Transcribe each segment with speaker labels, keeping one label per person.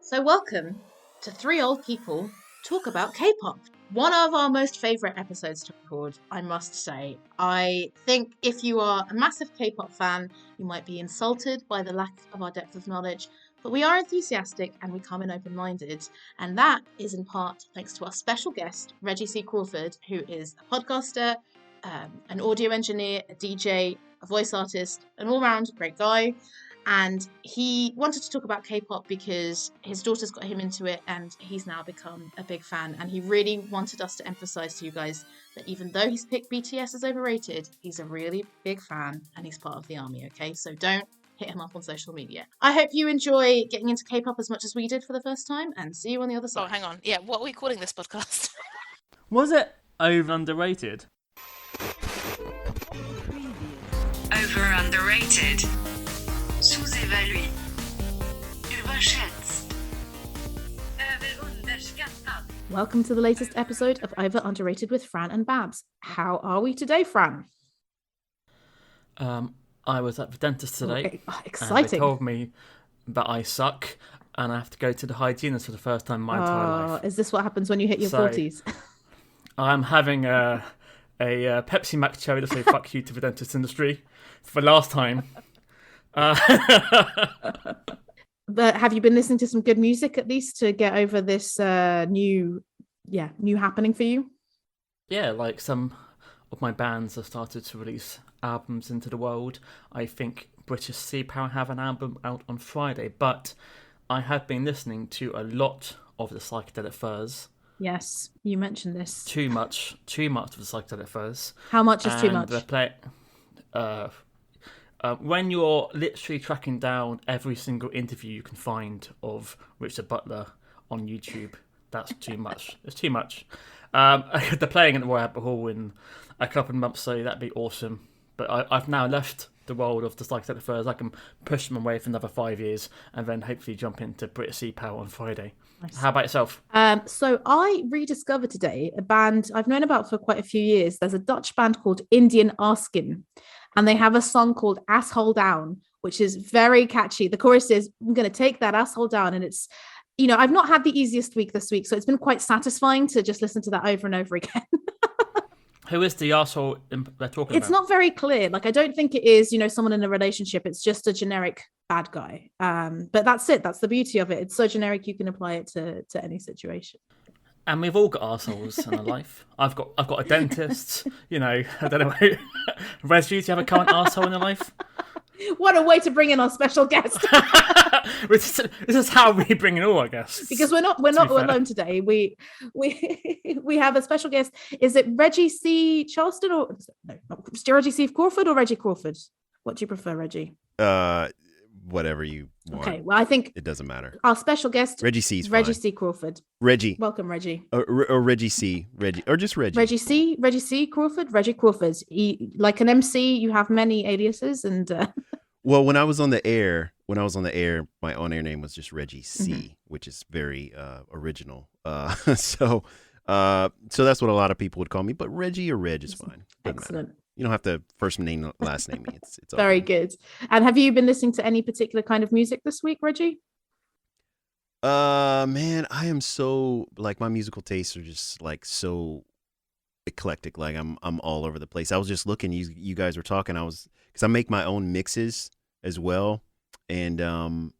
Speaker 1: So welcome to Three Old People Talk About K-Pop. One of our most favourite episodes to record, I must say. I think if you are a massive K-pop fan, you might be insulted by the lack of our depth of knowledge, but we are enthusiastic and we come in open-minded. And that is in part thanks to our special guest, Reggie C Crawford, who is a podcaster, an audio engineer, a DJ, a voice artist, an all-round great guy. And he wanted to talk about K-pop because his daughter's got him into it and he's now become a big fan. And he really wanted us to emphasize to you guys that even though he's picked BTS as overrated, he's a really big fan and he's part of the army, okay? So don't hit him up on social media. I hope you enjoy getting into K-pop as much as we did for the first time, and see you on the other side.
Speaker 2: Oh, hang on. Yeah, what are we calling this podcast?
Speaker 3: Was it over-underrated?
Speaker 4: Over-underrated. Sous-évalué. Überschätzt. Överunderskattad.
Speaker 1: Welcome to the latest episode of Over Underrated with Fran and Babs. How are we today, Fran?
Speaker 3: I was at the dentist today.
Speaker 1: Exciting.
Speaker 3: And they told me that I suck and I have to go to the hygienist for the first time in my entire life.
Speaker 1: Is this what happens when you hit your 40s?
Speaker 3: I'm having a Pepsi Max cherry to say fuck you to the dentist industry for the last time.
Speaker 1: But have you been listening to some good music at least to get over this new happening for you?
Speaker 3: Yeah, like some of my bands have started to release albums into the world. I think British Sea Power have an album out on Friday, but I have been listening to a lot of the Psychedelic Furs.
Speaker 1: Yes, you mentioned this.
Speaker 3: Too much of the Psychedelic Furs.
Speaker 1: How much is too much?
Speaker 3: When you're literally tracking down every single interview you can find of Richard Butler on YouTube, that's too much. It's too much. They're playing at the Royal Albert Hall in a couple of months, so that'd be awesome. But I've now left the world of the Psychedelic Furs. I can push them away for another 5 years and then hopefully jump into British Sea Power on Friday. Nice. How about yourself?
Speaker 1: So I rediscovered today a band I've known about for quite a few years. There's a Dutch band called Indian Askin, and they have a song called Asshole Down, which is very catchy. The chorus is, I'm going to take that asshole down. And it's, I've not had the easiest week this week, so it's been quite satisfying to just listen to that over and over again.
Speaker 3: Who is the asshole they're talking about?
Speaker 1: It's not very clear. Like, I don't think it is, someone in a relationship. It's just a generic bad guy. But that's it. That's the beauty of it. It's so generic, you can apply it to any situation.
Speaker 3: And we've all got arseholes in our life. I've got a dentist, I don't know. Reggie, do you have a current arsehole in your life?
Speaker 1: What a way to bring in our special guest.
Speaker 3: This is how we bring in all our guests.
Speaker 1: Because we're not alone today. We have a special guest. Is it Reggie C Charleston or no, Reggie C Crawford or Reggie Crawford? What do you prefer, Reggie?
Speaker 5: Whatever you want.
Speaker 1: Okay, well, I think
Speaker 5: it doesn't matter.
Speaker 1: Our special guest,
Speaker 5: Reggie C's fine.
Speaker 1: Reggie C Crawford.
Speaker 5: Reggie.
Speaker 1: Welcome, Reggie.
Speaker 5: Or Reggie C. Reggie. Or just Reggie.
Speaker 1: Reggie C Crawford. Reggie Crawford. Like an MC, you have many aliases. And
Speaker 5: well, when I was on the air, my on-air name was just Reggie C, which is very original. So that's what a lot of people would call me. But Reggie or Reg is fine. Doesn't
Speaker 1: excellent.
Speaker 5: matter. You don't have to first name, last name me. It's
Speaker 1: very good. And have you been listening to any particular kind of music this week, Reggie?
Speaker 5: Man, I am so my musical tastes are just so eclectic. Like I'm all over the place. I was just looking. You guys were talking. Because I make my own mixes as well, and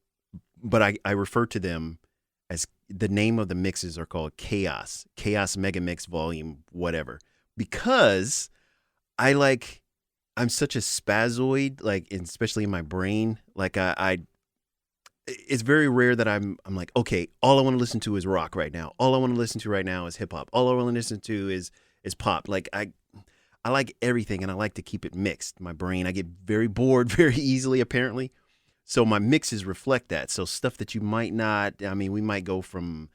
Speaker 5: but I refer to them as the name of the mixes are called Chaos Mega Mix Volume whatever, because I'm such a spazoid, especially in my brain. It's very rare that I'm like, okay, all I want to listen to is rock right now. All I want to listen to right now is hip hop. All I want to listen to is pop. I like everything, and I like to keep it mixed. My brain, I get very bored very easily, apparently. So my mixes reflect that. So stuff that you might not, we might go from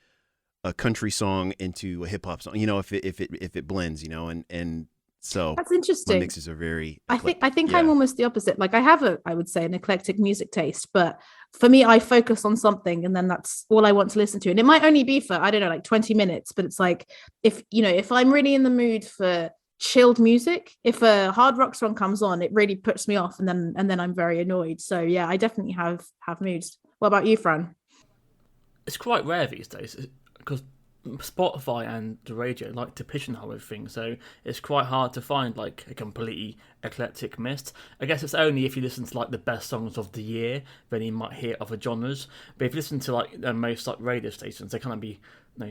Speaker 5: a country song into a hip hop song, if it blends, and so
Speaker 1: that's interesting.
Speaker 5: My mixes are very
Speaker 1: eclectic. I think I'm almost the opposite. I have I would say an eclectic music taste, but for me, I focus on something and then that's all I want to listen to. And it might only be for, 20 minutes, but it's if I'm really in the mood for chilled music, if a hard rock song comes on, it really puts me off and then I'm very annoyed. So yeah, I definitely have moods. What about you, Fran?
Speaker 3: it's quite rare these days because Spotify and the radio like to pigeonhole everything, so it's quite hard to find like a completely eclectic mix. I guess it's only if you listen to like the best songs of the year, then you might hear other genres. But if you listen to like most like radio stations, they kind of be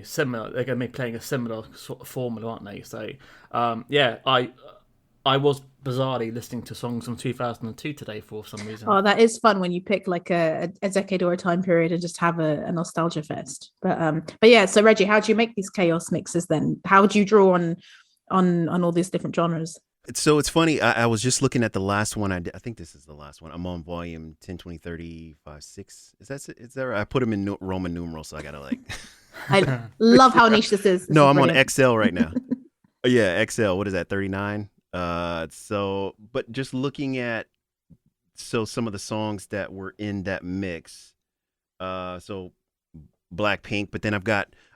Speaker 3: similar. They're going to be playing a similar sort of formula, aren't they? So yeah, I was bizarrely listening to songs from 2002 today for some reason.
Speaker 1: Oh, that is fun when you pick like a decade or a time period and just have a nostalgia fest. But yeah, so Reggie, how do you make these chaos mixes then? How do you draw on all these different genres?
Speaker 5: So it's funny. I was just looking at the last one I did. I think this is the last one. I'm on volume 10, 20, 30, 5, 6. Is that right? I put them in Roman numerals, so I gotta like.
Speaker 1: I love how niche this is.
Speaker 5: No, I'm on XL right now. Yeah, XL. What is that? 39. But just looking at some of the songs that were in that mix, so Blackpink, but then I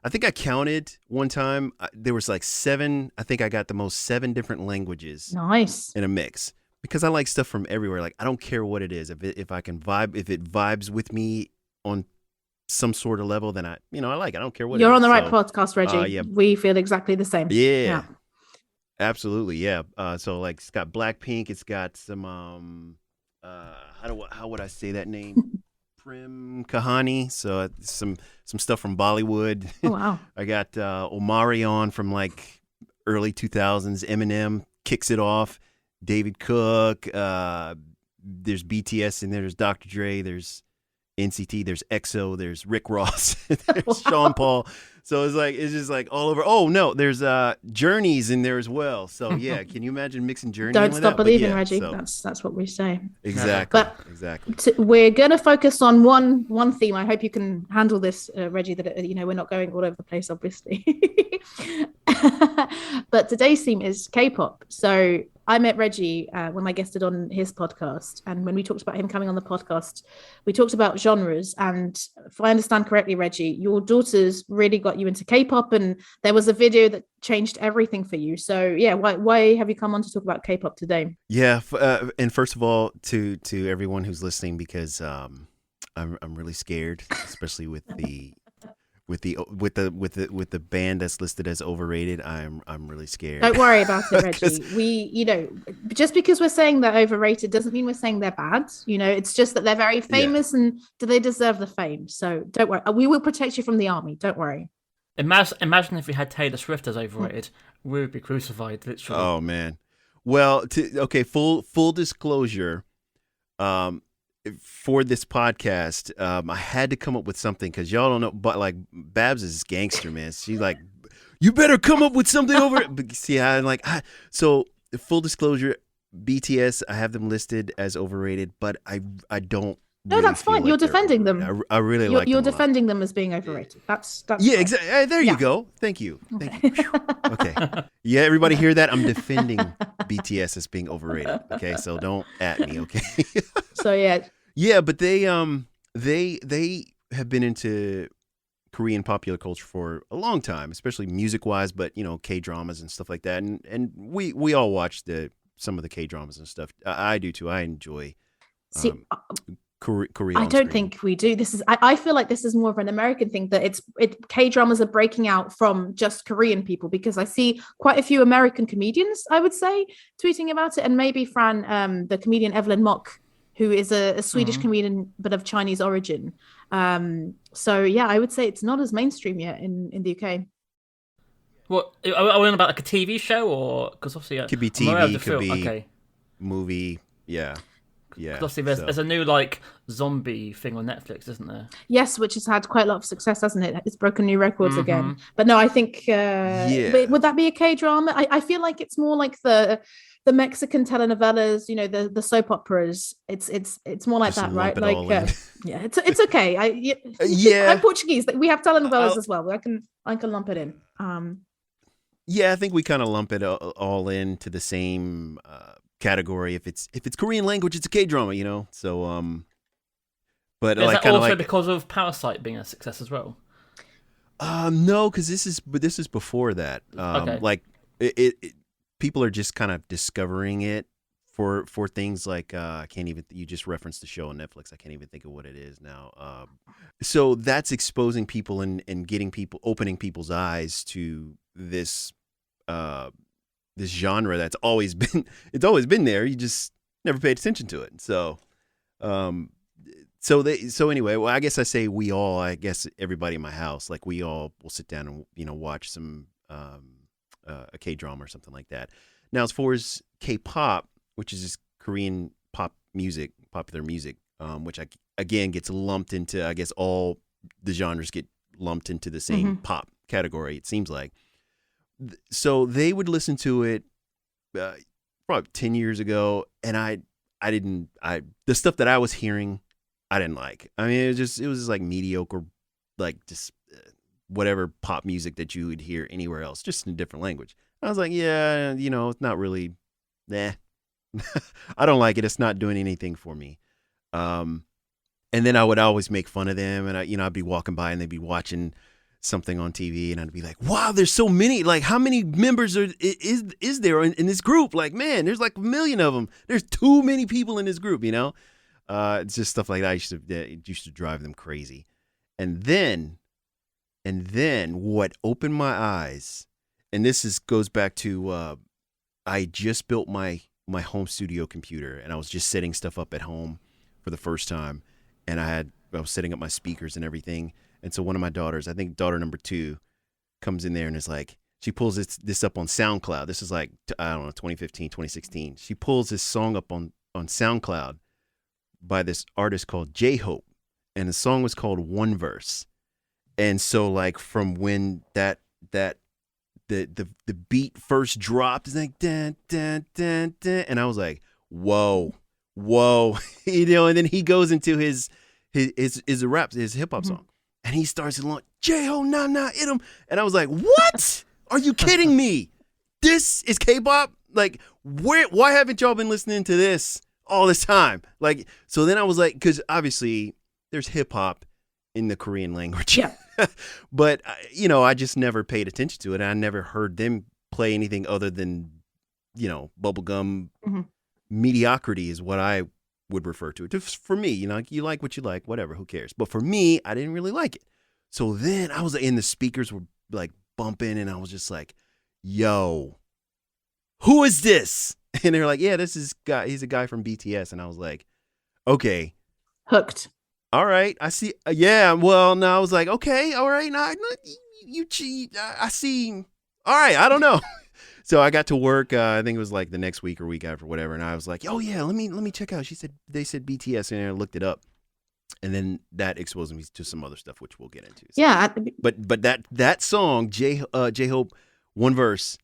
Speaker 5: think I counted one time, there was like 7, I think I got the most 7 different languages
Speaker 1: Nice.
Speaker 5: in a mix, because I like stuff from everywhere. Like, I don't care what it is. If I can vibe, if it vibes with me on some sort of level, then I like it. I don't care what
Speaker 1: You're
Speaker 5: it
Speaker 1: on
Speaker 5: is.
Speaker 1: the right podcast, Reggie.
Speaker 5: Yeah.
Speaker 1: We feel exactly the same.
Speaker 5: Yeah. Absolutely, yeah. So like it's got Blackpink, it's got some how would I say that name? Prim Kahani. So some stuff from Bollywood.
Speaker 1: Oh wow.
Speaker 5: I got Omarion from like early 2000s. Eminem kicks it off. David Cook. There's BTS in there. There's Dr. Dre. There's NCT. There's EXO. There's Rick Ross. There's Sean Paul. So it's just like all over. Oh no, there's Journeys in there as well. So yeah, can you imagine mixing Journey?
Speaker 1: Don't stop believing,
Speaker 5: yeah,
Speaker 1: Reggie.
Speaker 5: so.
Speaker 1: That's what we say.
Speaker 5: Exactly.
Speaker 1: But
Speaker 5: exactly.
Speaker 1: We're going to focus on one theme. I hope you can handle this, Reggie. That we're not going all over the place, obviously. But today's theme is K-pop. So I met Reggie when I guested on his podcast, and when we talked about him coming on the podcast, we talked about genres. And if I understand correctly, Reggie, your daughters really got you into K-pop, and there was a video that changed everything for you. So yeah, why have you come on to talk about K-pop today?
Speaker 5: Yeah, and first of all, to everyone who's listening, because I'm really scared, especially with the band that's listed as Overrated. I'm really scared.
Speaker 1: Don't worry about it, Reggie. We, just because we're saying they're overrated doesn't mean we're saying they're bad. It's just that they're very famous, and do they deserve the fame? So don't worry. We will protect you from the army. Don't worry.
Speaker 3: Imagine if we had Taylor Swift as overrated, we would be crucified, literally.
Speaker 5: Oh man. Well, full disclosure, for this podcast, I had to come up with something, because y'all don't know, but like Babs is gangster, man. She's like, you better come up with something over it. But see, so full disclosure, BTS, I have them listed as overrated, but I don't.
Speaker 1: No,
Speaker 5: really
Speaker 1: that's fine.
Speaker 5: feel
Speaker 1: You're
Speaker 5: like they're
Speaker 1: defending them.
Speaker 5: overrated. I really like them.
Speaker 1: You're
Speaker 5: a lot.
Speaker 1: defending them as being overrated. That's
Speaker 5: Yeah,
Speaker 1: fine.
Speaker 5: exactly. There you go. Thank you. Okay. Yeah, everybody hear that? I'm defending BTS as being overrated. Okay, so don't at me. Okay.
Speaker 1: So yeah.
Speaker 5: Yeah, but they have been into Korean popular culture for a long time, especially music wise. But K-dramas and stuff like that, and we all watch some of the K-dramas and stuff. I do too. I enjoy.
Speaker 1: See,
Speaker 5: Korea.
Speaker 1: I don't think we do. I feel like this is more of an American thing, that K-dramas are breaking out from just Korean people, because I see quite a few American comedians, I would say, tweeting about it, and maybe Fran, the comedian Evelyn Mock, who is a Swedish comedian but of Chinese origin. So yeah, I would say it's not as mainstream yet in the UK.
Speaker 3: What are we on about, like a TV show, or because obviously
Speaker 5: it could be TV, could be movie, yeah. Yeah,
Speaker 3: obviously there's a new like zombie thing on Netflix, isn't there?
Speaker 1: Yes, which has had quite a lot of success, hasn't it? It's broken new records again. But no, I think would that be a K-drama? I feel like it's more like the Mexican telenovelas, the soap operas. It's more like
Speaker 5: just
Speaker 1: that, right?
Speaker 5: Like
Speaker 1: yeah, it's okay.
Speaker 5: Yeah,
Speaker 1: I'm Portuguese. We have telenovelas as well. I can lump it in.
Speaker 5: Yeah, I think we kind of lump it all into the same category. If it's Korean language, it's a K-drama, So but
Speaker 3: is
Speaker 5: like
Speaker 3: that also
Speaker 5: like
Speaker 3: because of Parasite being a success as well?
Speaker 5: No, because this is before that.
Speaker 3: Okay.
Speaker 5: Like it people are just kind of discovering it for things like I can't even. You just referenced the show on Netflix. I can't even think of what it is now. So that's exposing people and getting people, opening people's eyes to this this genre that's always been it's always been there. You just never paid attention to it. So so anyway, well, I guess I say we all. I guess everybody in my house, like we all will sit down and watch some a K-drama or something like that. Now, as far as K-pop, which is just Korean pop music, popular music, which again gets lumped into, I guess all the genres get lumped into the same pop category, it seems like. So they would listen to it probably 10 years ago, and the stuff that I was hearing, I didn't like. I mean, it was just like mediocre, like just whatever pop music that you would hear anywhere else, just in a different language. I was like, yeah, it's not really, I don't like it. It's not doing anything for me. And then I would always make fun of them, and I'd be walking by and they'd be watching something on TV, and I'd be like, wow, there's so many. Like, how many members is there in this group? Like, man, there's like 1 million of them. There's too many people in this group, It's just stuff like that. It used to drive them crazy. And then what opened my eyes, and this goes back to I just built my home studio computer, and I was just setting stuff up at home for the first time, and I was setting up my speakers and everything. And so one of my daughters, I think daughter number 2, comes in there and is like, she pulls this up on SoundCloud. This is like, I don't know, 2015, 2016. She pulls this song up on SoundCloud by this artist called J-Hope, and the song was called One Verse. And so like from when the beat first dropped, it's like dun, dun, dun, dun, and I was like, whoa, and then he goes into his rap, his hip hop song, and he starts along J-Ho nah nah it 'em, and I was like, what? Are you kidding me? This is K-pop? Like, why haven't y'all been listening to this all this time? Like, so then I was like, because obviously there's hip hop in the Korean language.
Speaker 1: Yeah.
Speaker 5: But, I just never paid attention to it. And I never heard them play anything other than, bubblegum mediocrity is what I would refer to it. Just for me, you like what you like, whatever, who cares? But for me, I didn't really like it. So then I was in the speakers were like bumping, and I was just like, yo, who is this? And they're like, yeah, this is guy. He's a guy from BTS. And I was like, okay.
Speaker 1: Hooked.
Speaker 5: All right, I see. Yeah, well, no, I was like, okay, all right, no, you cheat. I see. All right, I don't know. So I got to work. I think it was like the next week or week after, whatever. And I was like, oh yeah, let me check out. They said BTS, and I looked it up, and then that exposed me to some other stuff, which we'll get into. So.
Speaker 1: Yeah,
Speaker 5: but that song, J-Hope, One Verse,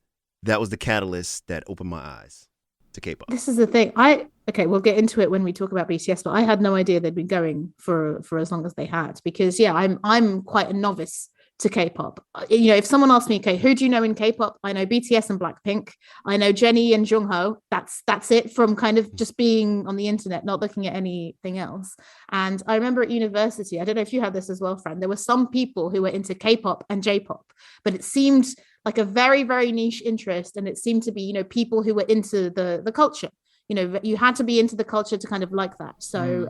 Speaker 5: that was the catalyst that opened my eyes to K-pop.
Speaker 1: This is the thing. We'll get into it when we talk about BTS, but I had no idea they'd been going for as long as they had, because I'm quite a novice to K-pop. If someone asked me, okay, who do you know in K-pop? I know BTS and Blackpink. I know Jennie and Jungkook. That's it, from kind of just being on the internet, not looking at anything else. And I remember at university, I don't know if you had this as well, Fran, there were some people who were into K-pop and J-pop, but it seemed like a very, very niche interest. And it seemed to be, people who were into the culture. You had to be into the culture to kind of like that. So,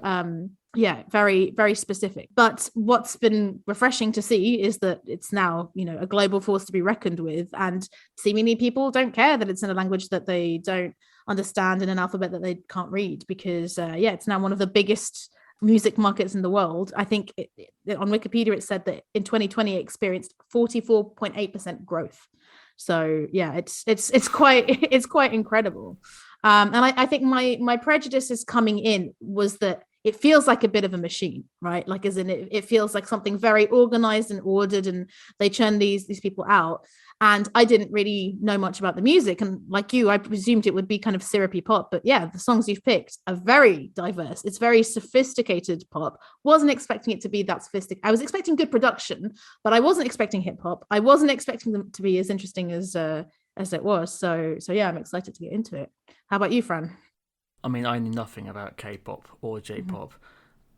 Speaker 1: very, very specific. But what's been refreshing to see is that it's now, a global force to be reckoned with. And seemingly people don't care that it's in a language that they don't understand, in an alphabet that they can't read, because, it's now one of the biggest music markets in the world. I think on Wikipedia, it said that in 2020, it experienced 44.8% growth. So, it's quite incredible. And I think my prejudices coming in was that it feels like a bit of a machine, right? Like, as in it feels like something very organized and ordered, and they churn these people out. And I didn't really know much about the music. And like you, I presumed it would be kind of syrupy pop. But yeah, the songs you've picked are very diverse. It's very sophisticated pop. Wasn't expecting it to be that sophisticated. I was expecting good production, but I wasn't expecting hip hop. I wasn't expecting them to be as interesting as it was. So yeah, I'm excited to get into it. How about you, Fran?
Speaker 3: I mean, I knew nothing about K-pop or J-pop.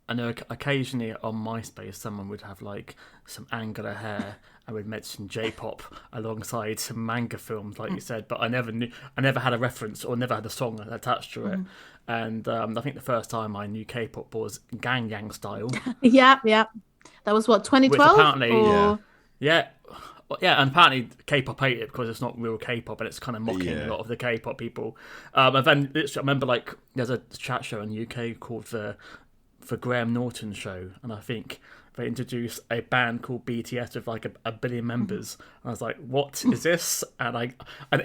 Speaker 3: I know occasionally on MySpace someone would have like some angular hair and would mention J-pop alongside some manga films, like you said. But I never had a reference or never had a song attached to it. And I think the first time I knew K-pop was Gangnam Style.
Speaker 1: Yeah. That was what, 2012?
Speaker 3: Which apparently,
Speaker 1: or...
Speaker 3: yeah, and apparently K-pop hate it because it's not real K-pop and it's kind of mocking a lot of the K-pop people. And then I remember like there's a chat show in the UK called the Graham Norton Show, and I think they introduced a band called BTS with like a billion members. And I was like, what is this? And I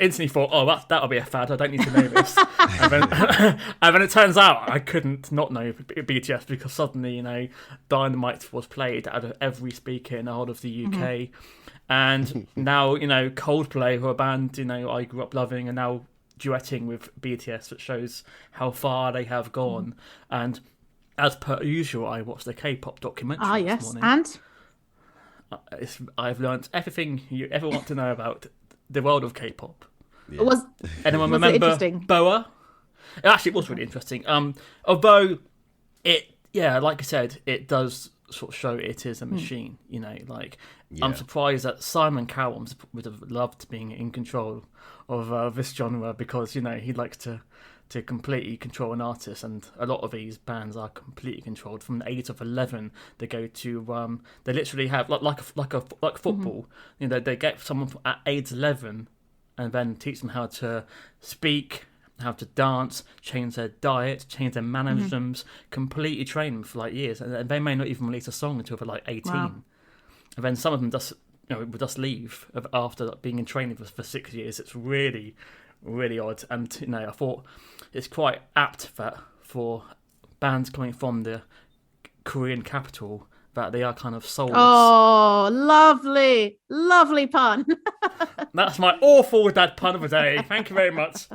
Speaker 3: instantly thought, oh, that'll be a fad. I don't need to know this. and then it turns out I couldn't not know BTS because suddenly, Dynamite was played out of every speaker in the whole of the UK. And now, Coldplay, who are a band, I grew up loving, and now duetting with BTS, which shows how far they have gone. And as per usual, I watched the K-pop documentary this morning.
Speaker 1: And?
Speaker 3: I've learnt everything you ever want to know about the world of K-pop.
Speaker 1: Yeah.
Speaker 3: Anyone
Speaker 1: was
Speaker 3: remember
Speaker 1: it interesting?
Speaker 3: Boa? Actually, it was really interesting. Although like I said, it does sort of show it is a machine. I'm surprised that Simon Cowell would have loved being in control of this genre because he likes to completely control an artist, and a lot of these bands are completely controlled from the age of 11. They go to they literally have like football. They get someone at age 11 and then teach them how to speak, how to dance, change their diet, change their mannerisms, completely train them for like years, and they may not even release a song until they're like 18.
Speaker 1: Wow.
Speaker 3: And then some of them would just leave after being in training for 6 years. It's really, really odd. And I thought it's quite apt that for bands coming from the Korean capital that they are kind of soulless.
Speaker 1: Oh, lovely pun.
Speaker 3: That's my awful dad pun of the day. Thank you very much.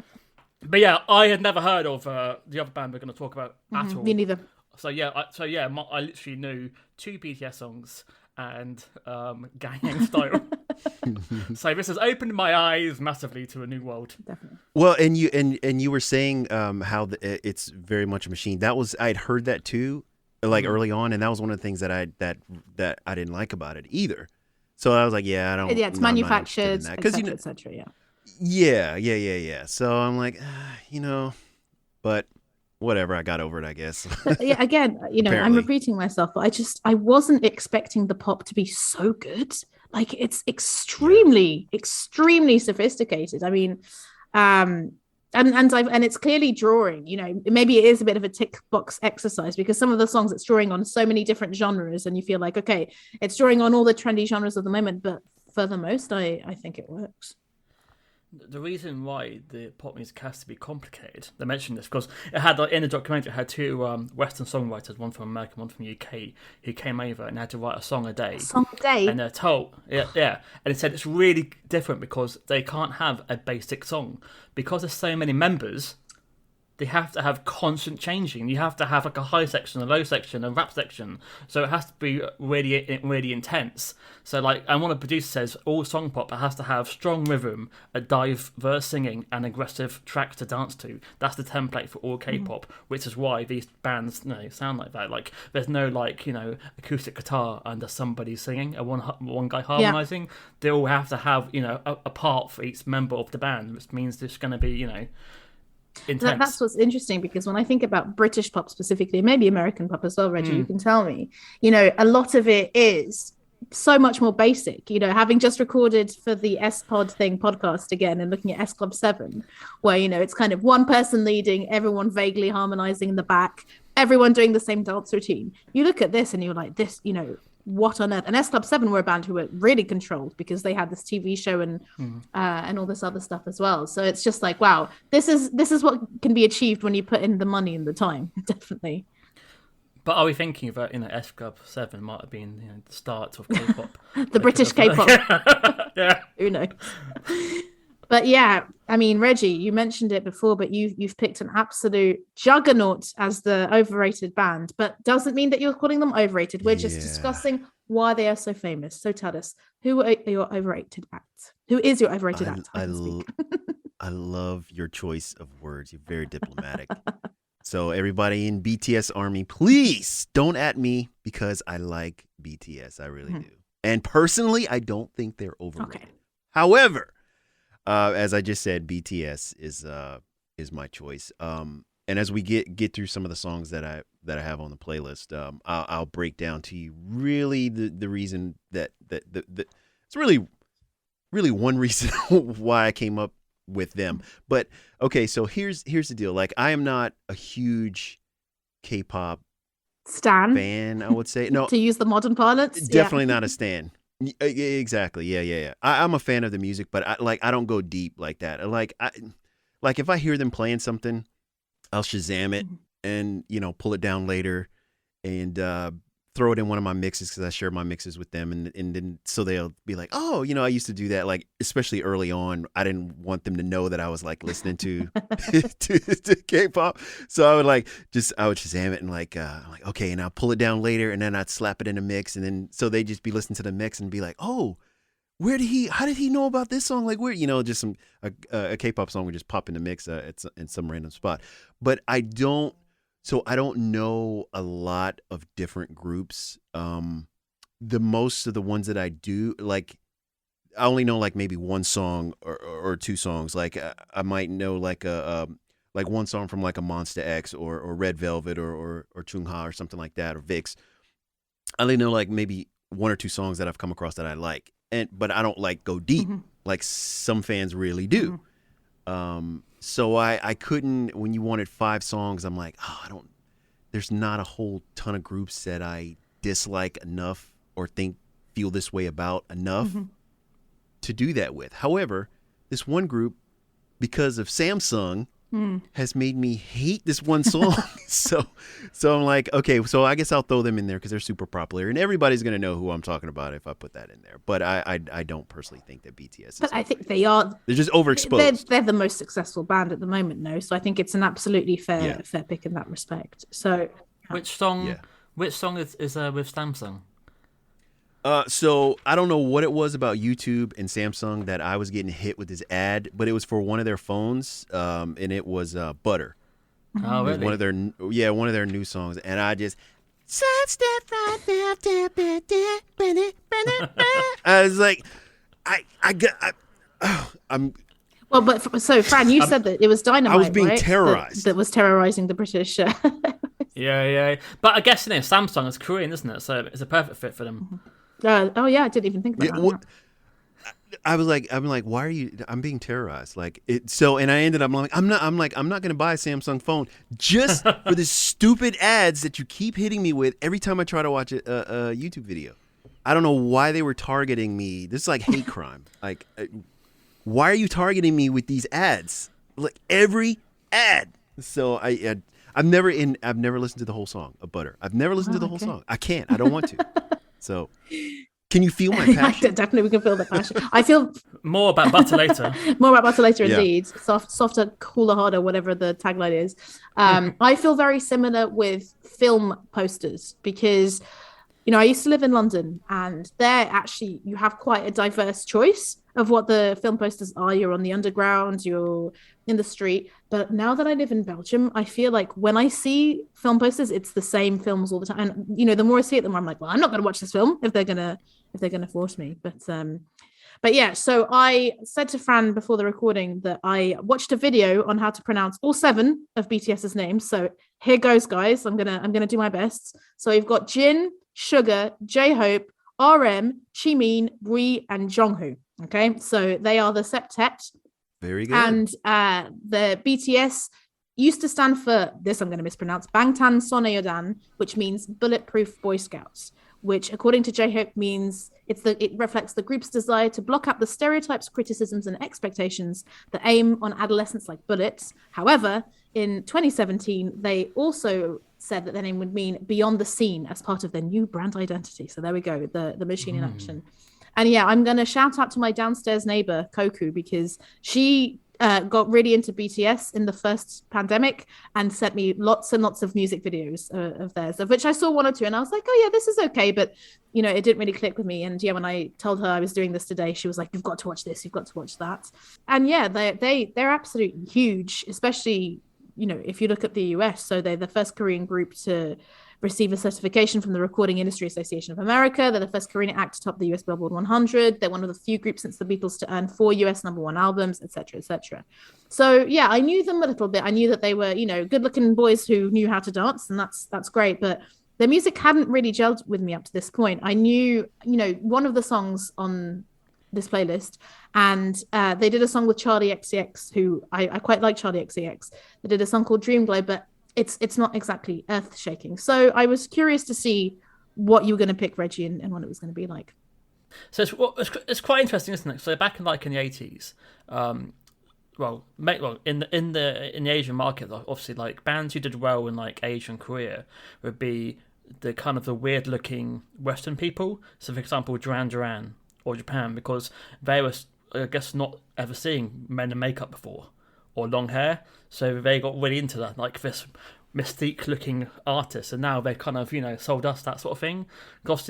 Speaker 3: But yeah, I had never heard of the other band we're going to talk about at all.
Speaker 1: Me neither.
Speaker 3: So I literally knew 2 BTS songs and Gangnam Style. So this has opened my eyes massively to a new world.
Speaker 1: Definitely.
Speaker 5: Well, and you were saying how it's very much a machine. I'd heard that too, like early on, and that was one of the things that I didn't like about it either. So I was like,
Speaker 1: it's manufactured, etc., etc.
Speaker 5: Yeah. So I'm like, but whatever, I got over it, I guess.
Speaker 1: Yeah, again, I'm repeating myself, but I wasn't expecting the pop to be so good. Like, it's extremely sophisticated. I mean, and it's clearly drawing. Maybe it is a bit of a tick box exercise because some of the songs it's drawing on so many different genres, and you feel like, okay, it's drawing on all the trendy genres of the moment. But for the most, I think it works.
Speaker 3: The reason why the pop music has to be complicated, they mentioned this because it had, in the documentary, it had 2 Western songwriters, one from America, one from UK, who came over and had to write a song a day. And they're told, and it said it's really different because they can't have a basic song because there's so many members. They have to have constant changing. You have to have like a high section, a low section, a rap section. So it has to be really, really intense. So and one of the producers says all song pop has to have strong rhythm, a diverse singing, and aggressive tracks to dance to. That's the template for all K-pop, which is why these bands sound like that. Like there's no acoustic guitar under somebody singing, or one guy harmonizing. Yeah. They all have to have a part for each member of the band, which means there's going to be
Speaker 1: That's what's interesting, because when I think about British pop specifically, maybe American pop as well, Reggie, you can tell me, a lot of it is so much more basic. Having just recorded for the S-Pod podcast again and looking at S Club 7, where, it's kind of one person leading, everyone vaguely harmonizing in the back, everyone doing the same dance routine. You look at this and you're like, this, what on earth? And S Club 7 were a band who were really controlled because they had this TV show and all this other stuff as well. So it's just like, wow, this is what can be achieved when you put in the money and the time. Definitely.
Speaker 3: But are we thinking that S Club 7 might have been the start of K-pop?
Speaker 1: The British K-pop.
Speaker 3: Yeah.
Speaker 1: Who knows? But yeah, I mean, Reggie, you mentioned it before, but you've picked an absolute juggernaut as the overrated band, but doesn't mean that you're calling them overrated. We're just discussing why they are so famous. So tell us, who are your overrated act? Who is your overrated act?
Speaker 5: I love your choice of words. You're very diplomatic. So everybody in BTS Army, please don't at me because I like BTS. I really do. And personally, I don't think they're overrated.
Speaker 1: Okay.
Speaker 5: However, as I just said, BTS is my choice. And as we get through some of the songs that I have on the playlist, I'll break down to you really the reason that it's really one reason why I came up with them. But okay, so here's the deal. Like, I am not a huge K-pop
Speaker 1: Stan
Speaker 5: fan, I would say. No,
Speaker 1: to use the modern parlance.
Speaker 5: definitely not a stan. Exactly. Yeah. I'm a fan of the music, but I don't go deep like that. Like if I hear them playing something, I'll Shazam it and pull it down later and throw it in one of my mixes because I share my mixes with them, and then so they'll be like, oh, I used to do that. Like, especially early on, I didn't want them to know that I was like listening to to K-pop, so I would Shazam it and I'm like, okay, and I'll pull it down later, and then I'd slap it in a mix, and then so they just be listening to the mix and be like, oh, how did he know about this song? Like, where, just a K-pop song would just pop in the mix in some random spot. But I don't know a lot of different groups. The most of the ones that I do, like, I only know like maybe one song or two songs. Like, I might know like like one song from like a Monsta X or Red Velvet or Chungha or something like that, or VIX. I only know like maybe one or two songs that I've come across that I like. But I don't like go deep like some fans really do. So I couldn't, when you wanted 5 songs, I'm like, there's not a whole ton of groups that I dislike enough or feel this way about enough to do that with. However, this one group, because of Samsung, has made me hate this one song. so I'm like, okay, so I guess I'll throw them in there because they're super popular and everybody's going to know who I'm talking about if I put that in there. But I don't personally think that BTS is.
Speaker 1: But I think they are.
Speaker 5: They're just overexposed.
Speaker 1: They're the most successful band at the moment, no? So I think it's an absolutely fair pick in that respect. So
Speaker 3: which song is with Samsung?
Speaker 5: So I don't know what it was about YouTube and Samsung that I was getting hit with this ad, but it was for one of their phones, and it was Butter.
Speaker 3: Oh, really?
Speaker 5: It was one of their new songs, and I just sidestep right now. I was like, I'm.
Speaker 1: Well, but so Fran, you said that it was Dynamite.
Speaker 5: I was being
Speaker 1: right?
Speaker 5: terrorized.
Speaker 1: That was terrorizing the British.
Speaker 3: Yeah. But I guess Samsung is Korean, isn't it? So it's a perfect fit for them.
Speaker 1: Oh yeah, I didn't even think about that.
Speaker 5: I'm like, why are you? I'm being terrorized. Like it. So, and I ended up I'm not going to buy a Samsung phone just for the stupid ads that you keep hitting me with every time I try to watch a YouTube video. I don't know why they were targeting me. This is like hate crime. Like, why are you targeting me with these ads? Like every ad. So I've never listened to the whole song of Butter. I've never listened to the whole song. I can't. I don't want to. So, can you feel my passion?
Speaker 1: Definitely, we can feel the passion. I feel
Speaker 3: more about Butter later.
Speaker 1: More about Butter later, indeed. Softer, cooler, harder, whatever the tagline is. I feel very similar with film posters because, I used to live in London, and there actually you have quite a diverse choice of what the film posters are. You're on the underground, you're in the street. But now that I live in Belgium, I feel like when I see film posters, it's the same films all the time. And the more I see it, the more I'm like, well, I'm not going to watch this film if they're gonna force me. But yeah, so I said to Fran before the recording that I watched a video on how to pronounce all 7 of BTS's names. So here goes, guys. I'm gonna do my best. So you've got Jin, Suga, J-Hope, RM, Jimin, Rui, and Jungkook. Okay, so they are the septet.
Speaker 5: Very good.
Speaker 1: And the BTS used to stand for this. I'm going to mispronounce Bangtan Sonyeodan, which means Bulletproof Boy Scouts. Which, according to J-Hope, means it reflects the group's desire to block out the stereotypes, criticisms, and expectations that aim on adolescents like bullets. However, in 2017, they also said that their name would mean beyond the scene as part of their new brand identity. So there we go, the machine in action. And yeah, I'm going to shout out to my downstairs neighbor, Koku, because she got really into BTS in the first pandemic and sent me lots and lots of music videos of theirs, of which I saw 1 or 2. And I was like, oh, yeah, this is okay. But, it didn't really click with me. And yeah, when I told her I was doing this today, she was like, you've got to watch this. You've got to watch that. And yeah, they're absolutely huge, especially if you look at the US, so they're the first Korean group to receive a certification from the Recording Industry Association of America. They're the first Korean act to top the US Billboard 100. They're one of the few groups since the Beatles to earn 4 US #1 albums, etc., etc. So yeah, I knew them a little bit. I knew that they were, good-looking boys who knew how to dance, and that's great. But their music hadn't really gelled with me up to this point. I knew, one of the songs on this playlist, and they did a song with Charlie XCX, who I quite like Charlie XCX. They did a song called Dream Glow, but it's not exactly earth shaking. So I was curious to see what you were going to pick, Reggie, and what it was going to be like.
Speaker 3: So it's quite interesting, isn't it? So back in the 80s, in the Asian market, obviously, like bands who did well in like Asia and Korea would be the kind of the weird looking Western people. So for example, Duran Duran or Japan, because they were, I guess, not ever seeing men in makeup before or long hair, so they got really into that, like this mystique looking artist, and now they kind of sold us that sort of thing. Because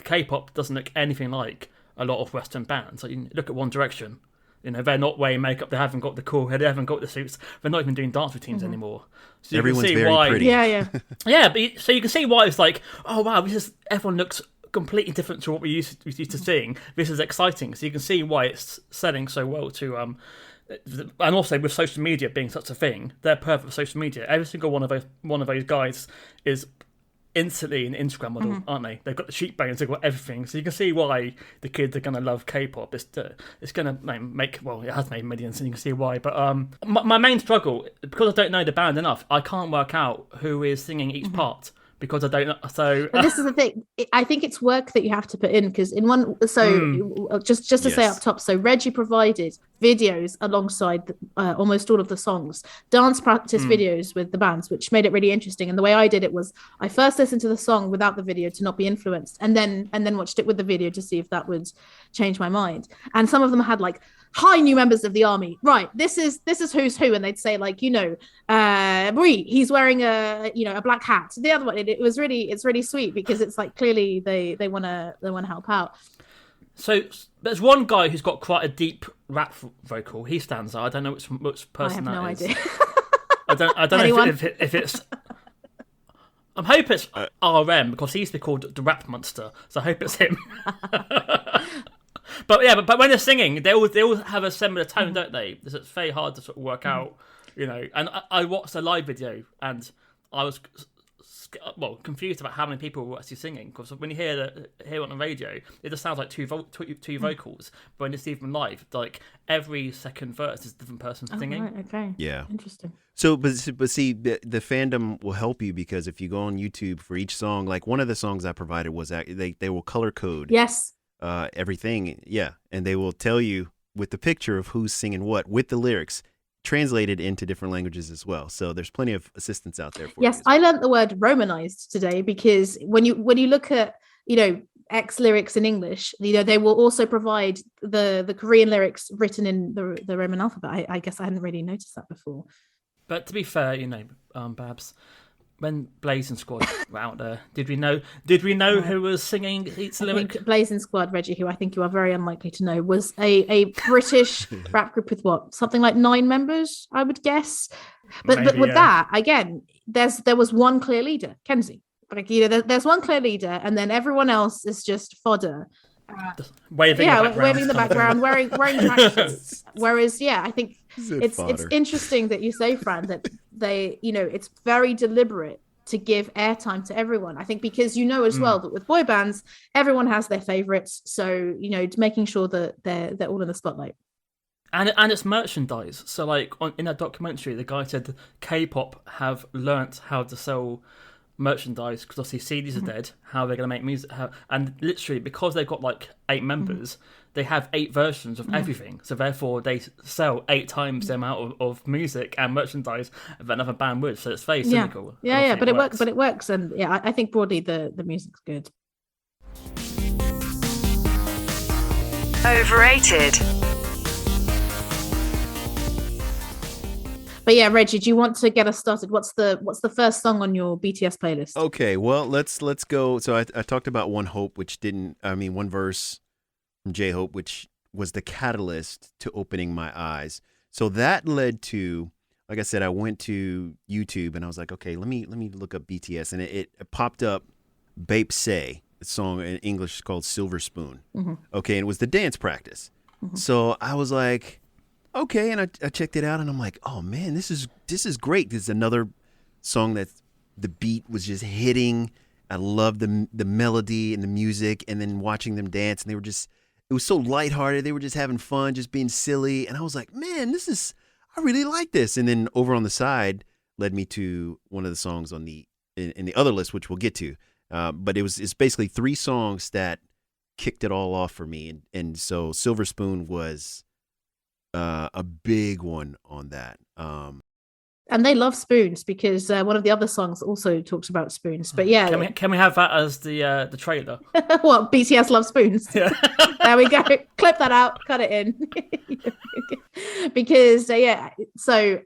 Speaker 3: K-pop doesn't look anything like a lot of Western bands. Like, you look at One Direction, they're not wearing makeup, they haven't got the cool hair, they haven't got the suits, they're not even doing dance routines anymore. So
Speaker 5: everyone's
Speaker 3: can see
Speaker 5: very
Speaker 3: why,
Speaker 5: pretty.
Speaker 1: Yeah.
Speaker 3: Yeah, but so you can see why it's like, oh wow, everyone looks completely different to what we used to seeing. This is exciting, so you can see why it's selling so well to and also with social media being such a thing, they're perfect for social media. Every single one of those guys is instantly an Instagram model, aren't they? They've got the cheekbones, they've got everything, so you can see why the kids are going to love K-pop. It's going to make, well, it has made millions, and you can see why. But my main struggle, because I don't know the band enough, I can't work out who is singing each part. Because I don't know, so
Speaker 1: but this is the thing. I think it's work that you have to put in, because in one. So just to say up top, so Reggie provided videos alongside almost all of the songs, dance practice videos with the bands, which made it really interesting. And the way I did it was, I first listened to the song without the video to not be influenced, and then watched it with the video to see if that would change my mind. And some of them had like, hi, new members of the army. Right, this is who's who, and they'd say like, Brie, he's wearing a black hat. The other one, it's really sweet, because it's like clearly they want to help out.
Speaker 3: So there's one guy who's got quite a deep rap vocal. He stands out. I don't know which person that is.
Speaker 1: I have no idea.
Speaker 3: I don't know if it's. I'm hoping it's RM, because he used to be called the Rap Monster. So I hope it's him. But when they're singing, they all have a similar tone, don't they? It's very hard to sort of work out, And I watched a live video, and I was confused about how many people were actually singing, because when you hear it on the radio, it just sounds like two vocals. But when you see them live, like every second verse is a different person singing.
Speaker 1: Right, okay.
Speaker 5: Yeah.
Speaker 1: Interesting.
Speaker 5: So, but see, the fandom will help you, because if you go on YouTube for each song, like one of the songs I provided was that they will color code.
Speaker 1: Yes.
Speaker 5: Everything, and they will tell you with the picture of who's singing what, with the lyrics translated into different languages as well. So there's plenty of assistance out there for you.
Speaker 1: Yes, I learned the word Romanized today, because when you look at X lyrics in English, they will also provide the Korean lyrics written in the Roman alphabet. I guess I hadn't really noticed that before.
Speaker 3: But to be fair, Babs, when Blazing Squad were out there, did we know who was singing each lyric?
Speaker 1: Blazing Squad, Reggie, who I think you are very unlikely to know, was a British rap group with something like 9 members, I would guess. But with that, again, there was one clear leader, Kenzie. Like, there's one clear leader, and then everyone else is just fodder.
Speaker 3: Waving
Speaker 1: in the background, wearing tracksuits. Whereas, I think it's interesting that you say, Fran, that they, it's very deliberate to give airtime to everyone. I think because as well that with boy bands, everyone has their favorites, so making sure that they're all in the spotlight.
Speaker 3: And it's merchandise. So like in that documentary, the guy said K-pop have learnt how to sell merchandise, because obviously CDs are dead. How they're going to make music, and literally because they've got like 8 members, they have 8 versions of everything. So therefore they sell 8 times the amount of music and merchandise that another band would. So it's very cynical.
Speaker 1: Yeah, but it works. But it works, and I think broadly the music's good.
Speaker 4: Overrated.
Speaker 1: But Reggie, do you want to get us started? What's the first song on your BTS playlist?
Speaker 5: Okay, well, let's go. So I talked about One Verse from J-Hope, which was the catalyst to opening my eyes. So that led to like I said, I went to YouTube and I was like, okay, let me look up BTS, and it popped up Bape Say. The song in English is called Silver Spoon. Okay, and it was the dance practice. So I was like, okay, and I checked it out, and I'm like, oh man, this is great. This is another song that the beat was just hitting. I loved the melody and the music, and then watching them dance, and it was so lighthearted. They were just having fun, just being silly, and I was like, man, I really like this. And then over on the side led me to one of the songs in the other list, which we'll get to. But it's basically 3 songs that kicked it all off for me, and so Silver Spoon was a big one on that.
Speaker 1: And they love spoons because one of the other songs also talks about spoons. But yeah,
Speaker 3: Can we have that as the trailer?
Speaker 1: what, BTS love spoons?
Speaker 3: Yeah.
Speaker 1: There we go. Clip that out. Cut it in. Because so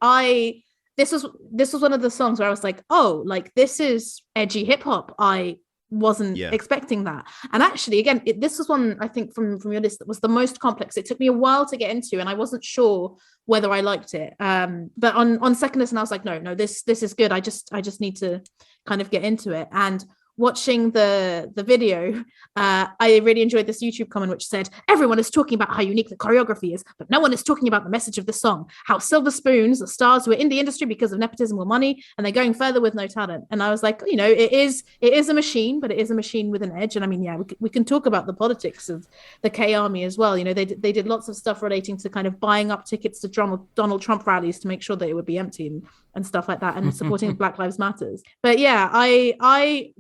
Speaker 1: this was one of the songs where I was like, oh, like this is edgy hip hop. I wasn't expecting that. And actually, again, this was one I think from your list that was the most complex. It took me a while to get into, and I wasn't sure whether I liked it. But on second listen, I was like, no, this is good. I just need to kind of get into it. And watching the video, I really enjoyed this YouTube comment which said, everyone is talking about how unique the choreography is, but no one is talking about the message of the song, how silver spoons are stars who are in the industry because of nepotism or money, and they're going further with no talent. And I was like, it is a machine, but it is a machine with an edge. And I mean, we can talk about the politics of the K Army as well. They did lots of stuff relating to kind of buying up tickets to Donald Trump rallies to make sure that it would be empty and stuff like that, and supporting Black Lives Matters. But yeah, I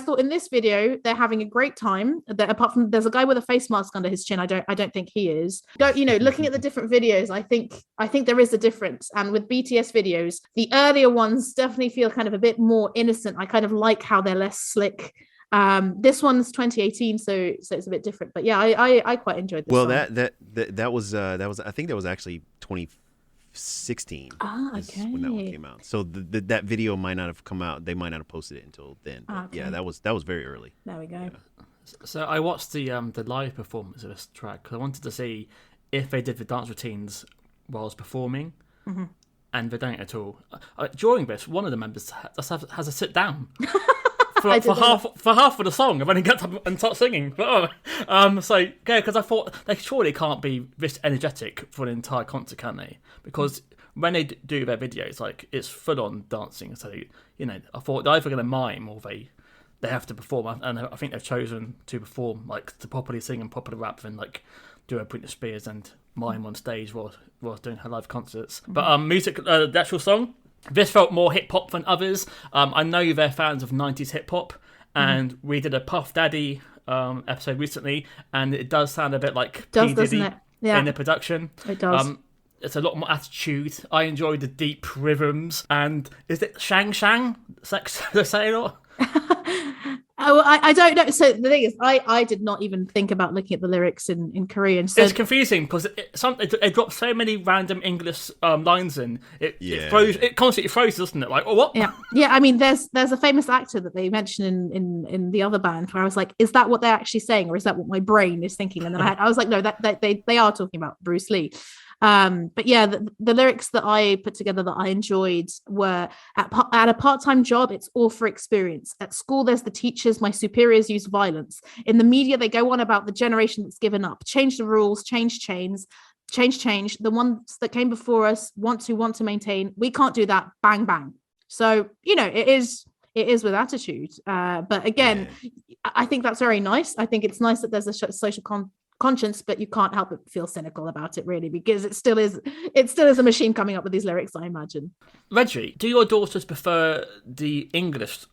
Speaker 1: thought in this video they're having a great time. That apart from there's a guy with a face mask under his chin, I don't think he is. Looking at the different videos, I think there is a difference. And with BTS videos, the earlier ones definitely feel kind of a bit more innocent. I kind of like how they're less slick. This one's 2018, so it's a bit different. But yeah, I quite enjoyed this. Well,
Speaker 5: song. that was I think that was actually 2016
Speaker 1: okay.
Speaker 5: when that one came out. So that video might not have come out. They might not have posted it until then. But
Speaker 1: okay.
Speaker 5: Yeah, that was very early.
Speaker 1: There we go.
Speaker 5: Yeah.
Speaker 3: So I watched the live performance of this track because I wanted to see if they did the dance routines whilst performing, and they don't at all. During this, one of the members has a sit down. For half of the song, and then he gets up and starts singing. Because I thought they surely can't be this energetic for an entire concert, can they? Because when they do their videos, like it's full on dancing. So I thought they're either going to mime or they have to perform. And I think they've chosen to perform, like to properly sing and properly rap, and like do a Britney Spears and mime on stage while doing her live concerts. But music, the actual song. This felt more hip-hop than others. I know they're fans of 90s hip-hop, and we did a Puff Daddy episode recently, and it does sound a bit like P. Diddy in the production. It does. It's a lot more attitude. I enjoy the deep rhythms. And is it Shang Shang? They're saying or?
Speaker 1: I don't know. So the thing is, I did not even think about looking at the lyrics in Korean. So
Speaker 3: it's confusing because it drops so many random English lines in. It constantly froze, doesn't it? Like, oh, what?
Speaker 1: Yeah. I mean, there's a famous actor that they mentioned in the other band where I was like, is that what they're actually saying, or is that what my brain is thinking? And then I was like, no, that they are talking about Bruce Lee. But yeah, the lyrics that I put together that I enjoyed were at a part-time job, it's all for experience. At school, there's the teachers, my superiors use violence. In the media, they go on about the generation that's given up. Change the rules, change. The ones that came before us want to maintain. We can't do that. Bang, bang. So, it is with attitude. But again, I think that's very nice. I think it's nice that there's a social conscience, but you can't help but feel cynical about it, really, because it still is a machine coming up with these lyrics, I imagine.
Speaker 3: Reggie, do your daughters prefer the English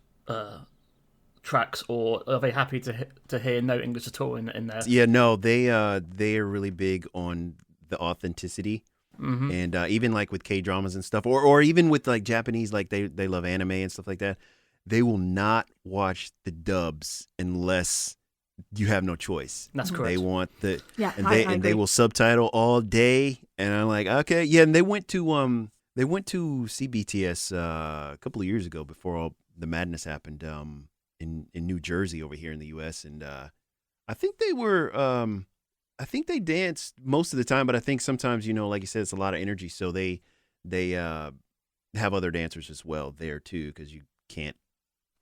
Speaker 3: tracks, or are they happy to hear no English at all in there?
Speaker 5: Yeah, no, they are really big on the authenticity. And even like with K-dramas and stuff, or even with like Japanese, like they love anime and stuff like that. They will not watch the dubs unless you have no choice.
Speaker 3: That's correct.
Speaker 5: They want
Speaker 1: and
Speaker 5: they will subtitle all day. And I'm like, okay, yeah. And they went to see BTS a couple of years ago before all the madness happened in New Jersey over here in the U.S. And I think they were I think they danced most of the time, but I think sometimes like you said, it's a lot of energy, so they they have other dancers as well there too, because you can't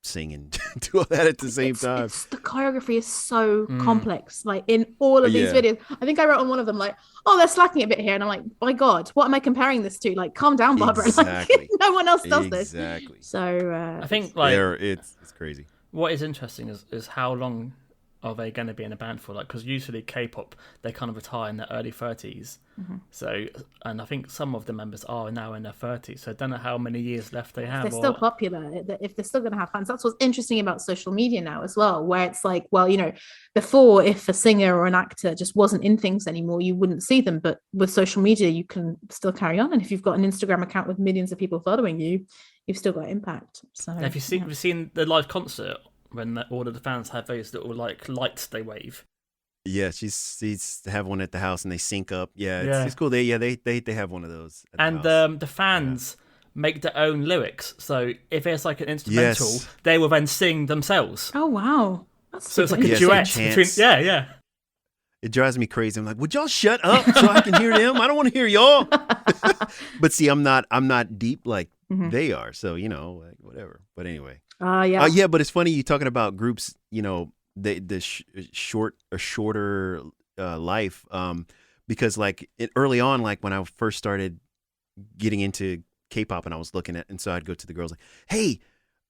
Speaker 5: sing and do all that at the same time.
Speaker 1: The choreography is so complex, like in all of these videos. I think I wrote on one of them like, oh, they're slacking a bit here, and I'm like, my God, what am I comparing this to? Like, calm down, Barbara.
Speaker 5: Exactly.
Speaker 1: Like, no one else does this.
Speaker 5: Exactly.
Speaker 1: So
Speaker 3: I think like
Speaker 5: it's crazy.
Speaker 3: What is interesting is how long are they going to be in a band for? Like, because usually K-pop, they kind of retire in their early 30s. So, and I think some of the members are now in their 30s. So I don't know how many years left they have.
Speaker 1: They're still popular. If they're still going to have fans, that's what's interesting about social media now as well, where it's like, well, you know, before if a singer or an actor just wasn't in things anymore, you wouldn't see them. But with social media, you can still carry on. And if you've got an Instagram account with millions of people following you, you've still got impact. So
Speaker 3: have you seen the live concert when all of the fans have those little like lights they wave?
Speaker 5: Yeah, she's have one at the house and they sync up. Yeah, it's cool. They have one of those.
Speaker 3: And the fans make their own lyrics. So if there's like an instrumental, they will then sing themselves.
Speaker 1: Oh wow,
Speaker 3: so it's like a duet between. Yeah.
Speaker 5: It drives me crazy. I'm like, would y'all shut up so I can hear them? I don't want to hear y'all. But see, I'm not deep like they are. So you know, like, whatever. But anyway.
Speaker 1: Yeah.
Speaker 5: But it's funny you talking about groups. You know, the shorter life. Because like early on, like when I first started getting into K-pop, and I was looking at, and so I'd go to the girls like, hey,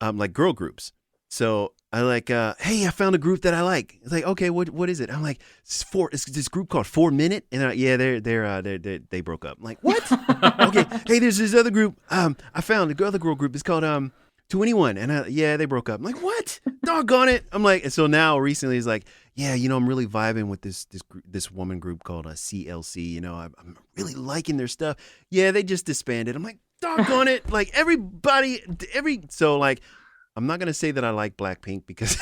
Speaker 5: like girl groups. So I like, hey, I found a group that I like. It's like, okay, what is it? I'm like, it's this group called 4 Minute, and they broke up. I'm like, what? Okay, hey, there's this other group. I found the other girl group. It's called 2NE1, and they broke up. I'm like, what? Doggone it! I'm like, and so now recently it's like, yeah, you know, I'm really vibing with this woman group called CLC. You know, I'm really liking their stuff. Yeah, they just disbanded. I'm like, doggone it! Like so like. I'm not gonna say that I like Blackpink because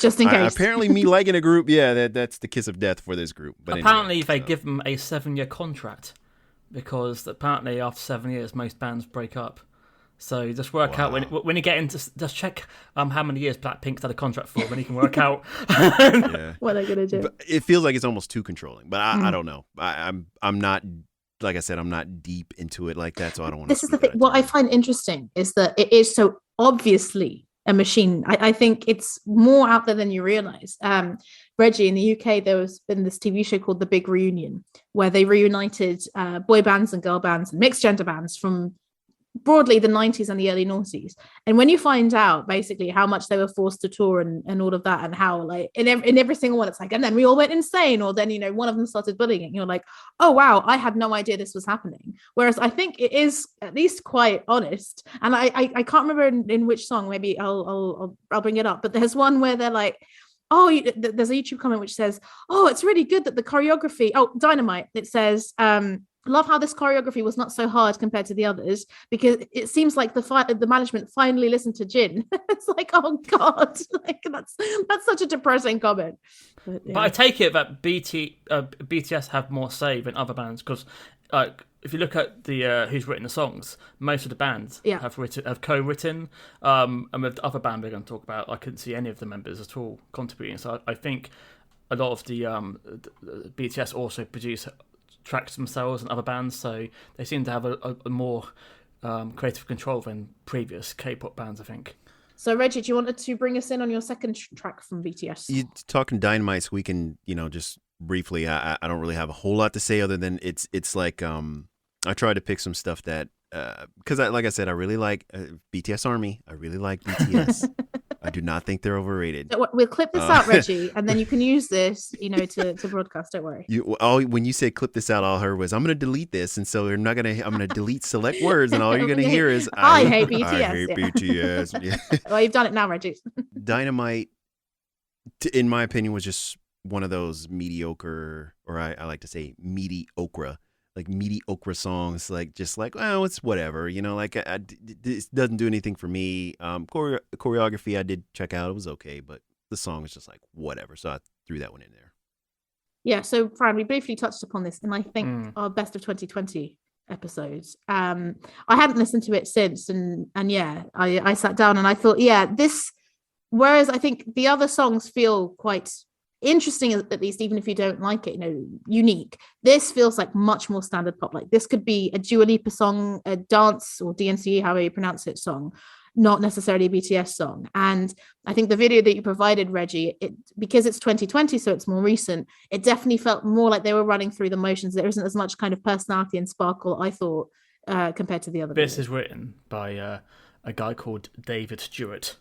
Speaker 1: just in case.
Speaker 5: Apparently, me liking a group, that's the kiss of death for this group. But
Speaker 3: apparently, they give them a 7-year contract because apparently after 7 years, most bands break up. So just work out when you get into, just check how many years Blackpink's had a contract for, then you can work out
Speaker 1: what they're gonna do.
Speaker 5: But it feels like it's almost too controlling, but I don't know. I'm not. Like I said, I'm not deep into it like that, so I don't want to.
Speaker 1: This is the thing. What I find interesting is that it is so obviously a machine. I think it's more out there than you realize. Reggie, in the UK, there was been this TV show called The Big Reunion, where they reunited boy bands and girl bands and mixed gender bands from broadly the 90s and the early noughties. And when you find out basically how much they were forced to tour and all of that, and how like in every single one it's like, and then we all went insane, or then, you know, one of them started bullying it, and you're like, oh wow, I had no idea this was happening. Whereas I think it is at least quite honest. And I can't remember in which song, maybe I'll bring it up, but there's one where they're like, there's a YouTube comment which says, oh, it's really good that the choreography, Dynamite, it says, love how this choreography was not so hard compared to the others, because it seems like the management finally listened to Jin. It's like, oh god, like that's such a depressing comment. But
Speaker 3: I take it that BTS have more say than other bands, because if you look at the who's written the songs, most of the bands have co-written, and with the other band we're going to talk about, I couldn't see any of the members at all contributing. So I think a lot of the BTS also produce tracks themselves and other bands, so they seem to have a more creative control than previous K-pop bands, I think.
Speaker 1: So Reggie, do you want to bring us in on your second track from BTS?
Speaker 5: You talking Dynamite, so we can, you know, just briefly, I don't really have a whole lot to say other than it's like I tried to pick some stuff that because like I said, I really like BTS Army. I really like BTS. I do not think they're overrated.
Speaker 1: We'll clip this out, Reggie, and then you can use this, you know, to broadcast. Don't worry.
Speaker 5: When you said clip this out, all I heard was I'm going to delete this, and so I'm going to delete select words, and all you're going to hear is
Speaker 1: I hate BTS.
Speaker 5: I hate BTS. Yeah.
Speaker 1: Well, you've done it now, Reggie.
Speaker 5: Dynamite, in my opinion, was just one of those mediocre, or I like to say mediocre. Like mediocre songs, like just like, oh, it's whatever, you know, like it doesn't do anything for me. Choreography I did check out, it was okay, but the song was just like whatever, so I threw that one in there.
Speaker 1: Yeah, so Fran, we briefly touched upon this, and I think our best of 2020 episodes. I hadn't listened to it since, and yeah, I sat down and I thought, yeah, this. Whereas I think the other songs feel quite interesting, at least, even if you don't like it, unique. This feels like much more standard pop. Like this could be a Dua Lipa song, a dance or DNC, however you pronounce it, song, not necessarily a BTS song. And I think the video that you provided, Reggie, because it's 2020, so it's more recent, it definitely felt more like they were running through the motions. There isn't as much kind of personality and sparkle, I thought, compared to the other
Speaker 3: This
Speaker 1: videos.
Speaker 3: is written by a guy called David Stewart.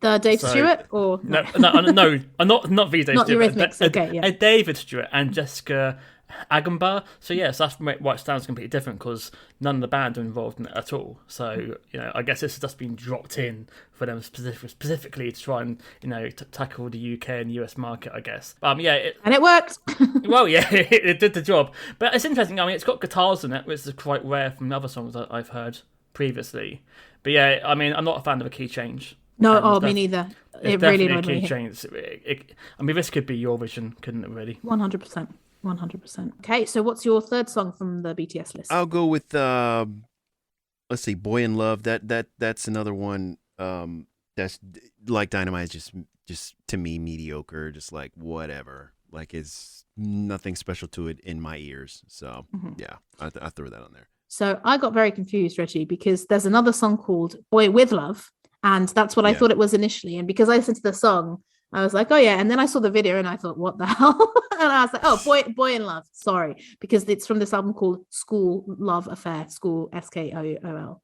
Speaker 1: The Dave Stewart, or
Speaker 3: no, not V. Dave
Speaker 1: not
Speaker 3: Stewart,
Speaker 1: Eurythmics. Okay, yeah.
Speaker 3: A David Stewart and Jessica Agamba. So yes, that's why it sounds completely different, because none of the band are involved in it at all. So I guess this has just been dropped in for them specifically to try and tackle the UK and US market, I guess.
Speaker 1: And it worked.
Speaker 3: Well, yeah, it did the job. But it's interesting. I mean, it's got guitars in it, which is quite rare from the other songs that I've heard previously. But yeah, I mean, I'm not a fan of a key change.
Speaker 1: No, me neither. It really annoyed me.
Speaker 3: Change. I mean, this could be your vision, couldn't it? Really,
Speaker 1: 100%. 100%. Okay, so what's your third song from the BTS list?
Speaker 5: I'll go with let's see, Boy in Love. That's another one. That's like Dynamite, just to me mediocre. Just like whatever. Like it's nothing special to it in my ears. So yeah, I throw that on there.
Speaker 1: So I got very confused, Reggie, because there's another song called Boy with Love. And that's what I thought it was initially. And because I listened to the song, I was like, oh, yeah. And then I saw the video and I thought, what the hell? And I was like, oh, Boy in Love. Sorry. Because it's from this album called School Love Affair, School, SKOOL.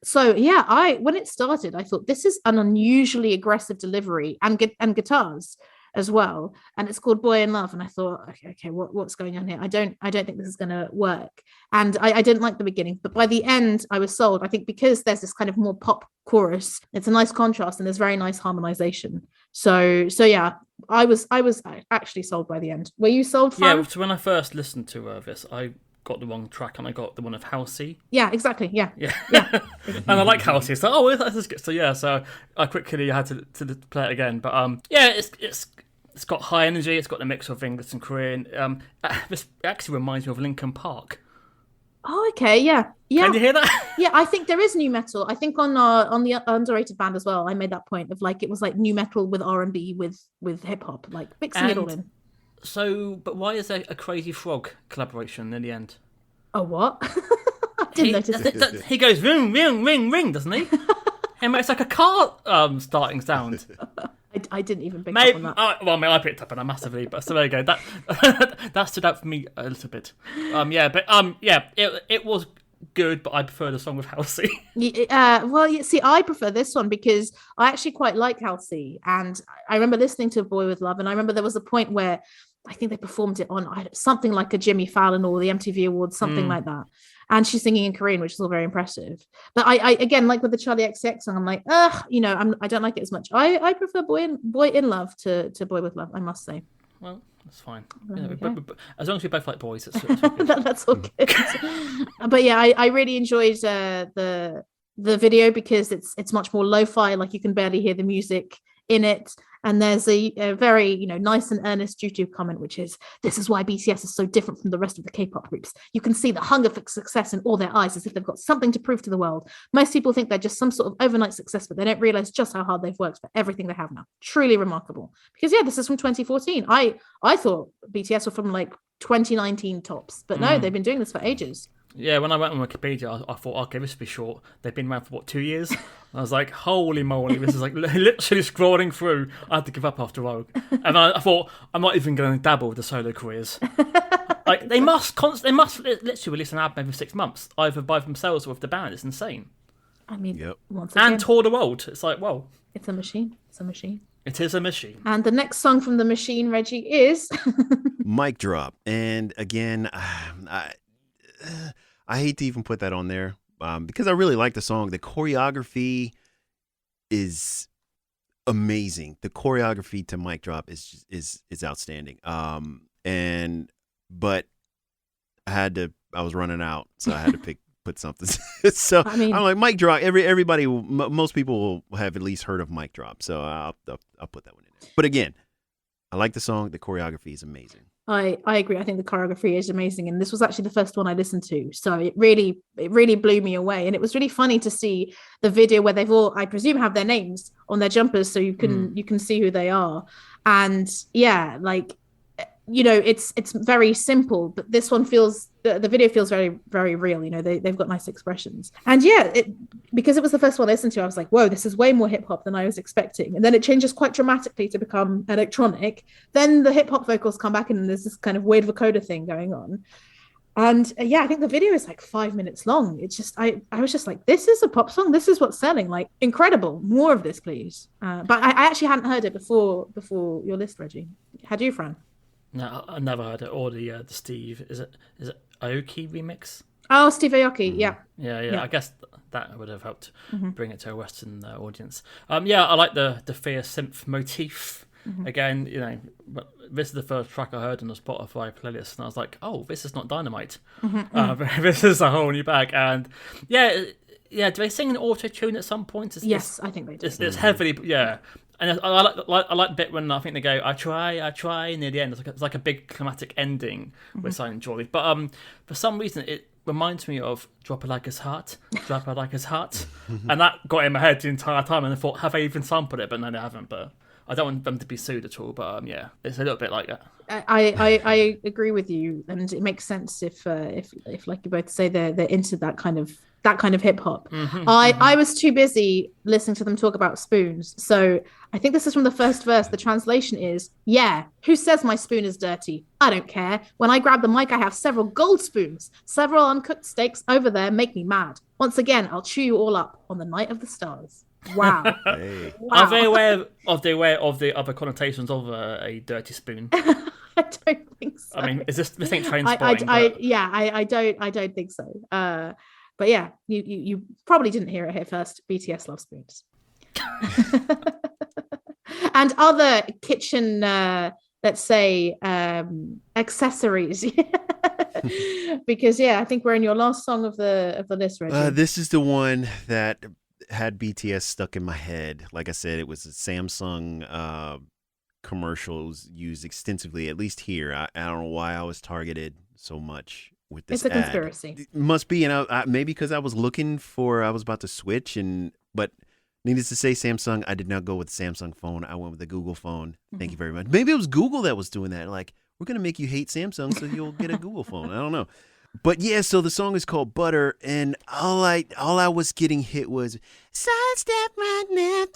Speaker 1: So, yeah, when it started, I thought this is an unusually aggressive delivery and guitars as well. And it's called Boy in Love. And I thought, okay, what's going on here? I don't think this is going to work. And I didn't like the beginning, but by the end I was sold. I think because there's this kind of more pop chorus, it's a nice contrast and there's very nice harmonization. So yeah, I was actually sold by the end. Were you sold, Fran?
Speaker 3: Yeah, so when I first listened to this, I got the wrong track and I got the one of Halsey.
Speaker 1: Yeah, exactly. Yeah.
Speaker 3: And I like Halsey. So that's good. So yeah, so I quickly had to play it again. But yeah, it's got high energy. It's got the mix of English and Korean. This actually reminds me of Linkin Park.
Speaker 1: Oh, okay, yeah.
Speaker 3: Can you hear that?
Speaker 1: Yeah, I think there is new metal. I think on the Underrated band as well, I made that point of like it was like new metal with R&B with hip hop, like mixing it all in.
Speaker 3: So, but why is there a Crazy Frog collaboration in the end?
Speaker 1: Oh, what? I didn't notice.
Speaker 3: He goes ring, ring, ring, ring, doesn't he? And it's like a car starting sound.
Speaker 1: I didn't even pick up on that.
Speaker 3: I picked up on that massively, but so there you go. That stood out for me a little bit. It was good, but I prefer the song with Halsey.
Speaker 1: See, I prefer this one because I actually quite like Halsey, and I remember listening to Boy with Love, and I remember there was a point where I think they performed it on something like a Jimmy Fallon or the MTV Awards, something like that. And she's singing in Korean, which is all very impressive. But I again, like with the Charlie XX song, I'm like, I don't like it as much. I prefer Boy in Love to Boy with Love, I must say.
Speaker 3: Well, that's fine. But as long as we both like boys, it's all good.
Speaker 1: That's all good. But yeah, I really enjoyed the video because it's much more lo-fi. Like you can barely hear the music in it. And there's a very, nice and earnest YouTube comment, which is, this is why BTS is so different from the rest of the K-pop groups. You can see the hunger for success in all their eyes, as if they've got something to prove to the world. Most people think they're just some sort of overnight success, but they don't realize just how hard they've worked for everything they have now. Truly remarkable. Because yeah, this is from 2014. I thought BTS were from like 2019 tops, but no, they've been doing this for ages.
Speaker 3: Yeah, when I went on Wikipedia, I thought, okay, this would be short. They've been around for, 2 years? I was like, holy moly, this is like literally scrolling through. I had to give up after a while. And I thought, I'm not even going to dabble with the solo careers. Like, they must literally release an album every 6 months, either by themselves or with the band. It's insane.
Speaker 1: I mean, once again.
Speaker 3: And tour the world. It's like, whoa.
Speaker 1: It's a machine. It's a machine.
Speaker 3: It is a machine.
Speaker 1: And the next song from the machine, Reggie, is...
Speaker 5: Mic Drop. And again, I hate to even put that on there because I really like the song. The choreography is amazing. The choreography to Mic Drop is outstanding. But I was running out, so I had to put something. So I mean, I'm like, Mic Drop. Most people will have at least heard of Mic Drop, so I'll put that one in there. But again, I like the song. The choreography is amazing.
Speaker 1: I agree. I think the choreography is amazing. And this was actually the first one I listened to. So it really blew me away. And it was really funny to see the video where they've all, I presume, have their names on their jumpers so you can see who they are. And yeah, like, it's very simple, but this one feels the video feels very, very real. They've got nice expressions. And yeah, because it was the first one I listened to, I was like, whoa, this is way more hip hop than I was expecting. And then it changes quite dramatically to become electronic. Then the hip hop vocals come back and there's this kind of weird vocoder thing going on. And yeah, I think the video is like 5 minutes long. It's just, I was just like, this is a pop song. This is what's selling. Like, incredible. More of this, please. But I actually hadn't heard it before your list, Reggie. Had you, Fran?
Speaker 3: No, I never heard it. Or the Steve, is it Aoki remix?
Speaker 1: Oh, Steve Aoki, yeah.
Speaker 3: Yeah. I guess that would have helped bring it to a Western audience. Yeah, I like the fear synth motif. Again, this is the first track I heard on the Spotify playlist, and I was like, oh, this is not Dynamite. This is a whole new bag. And yeah, do they sing an auto tune at some point?
Speaker 1: Yes, I think they do.
Speaker 3: It's heavily, yeah. And I like the bit when I think they go, I try, near the end. It's like a big climatic ending with Silent Joy. But for some reason, it reminds me of Drop It Like It's Hot, and that got in my head the entire time. And I thought, have they even sampled it? But no, they haven't. But I don't want them to be sued at all. But yeah, it's a little bit like that.
Speaker 1: I agree with you, and it makes sense if like you both say they're into that kind of hip hop. I was too busy listening to them talk about spoons, so I think this is from the first verse. The translation is, yeah, who says my spoon is dirty? I don't care. When I grab the mic, I have several gold spoons. Several uncooked steaks over there make me mad. Once again, I'll chew you all up on the night of the stars. Wow.
Speaker 5: Hey.
Speaker 1: Wow.
Speaker 3: Are they aware of the other connotations of a dirty spoon?
Speaker 1: I don't think so.
Speaker 3: I mean, is this ain't train spotting?
Speaker 1: I don't think so. But yeah, you probably didn't hear it here first. BTS love spoons. And other kitchen, let's say, accessories. Because yeah, I think we're in your last song of the list, Reggie.
Speaker 5: This is the one that had BTS stuck in my head. Like I said, it was a Samsung commercials used extensively, at least here. I don't know why I was targeted so much with this.
Speaker 1: It's a conspiracy.
Speaker 5: It must be, maybe because I was about to switch, but needless to say, Samsung, I did not go with the Samsung phone. I went with the Google phone. Thank you very much. Maybe it was Google that was doing that. Like, we're going to make you hate Samsung so you'll get a Google phone. I don't know. But yeah, so the song is called Butter, and all I was getting hit was sidestep right now.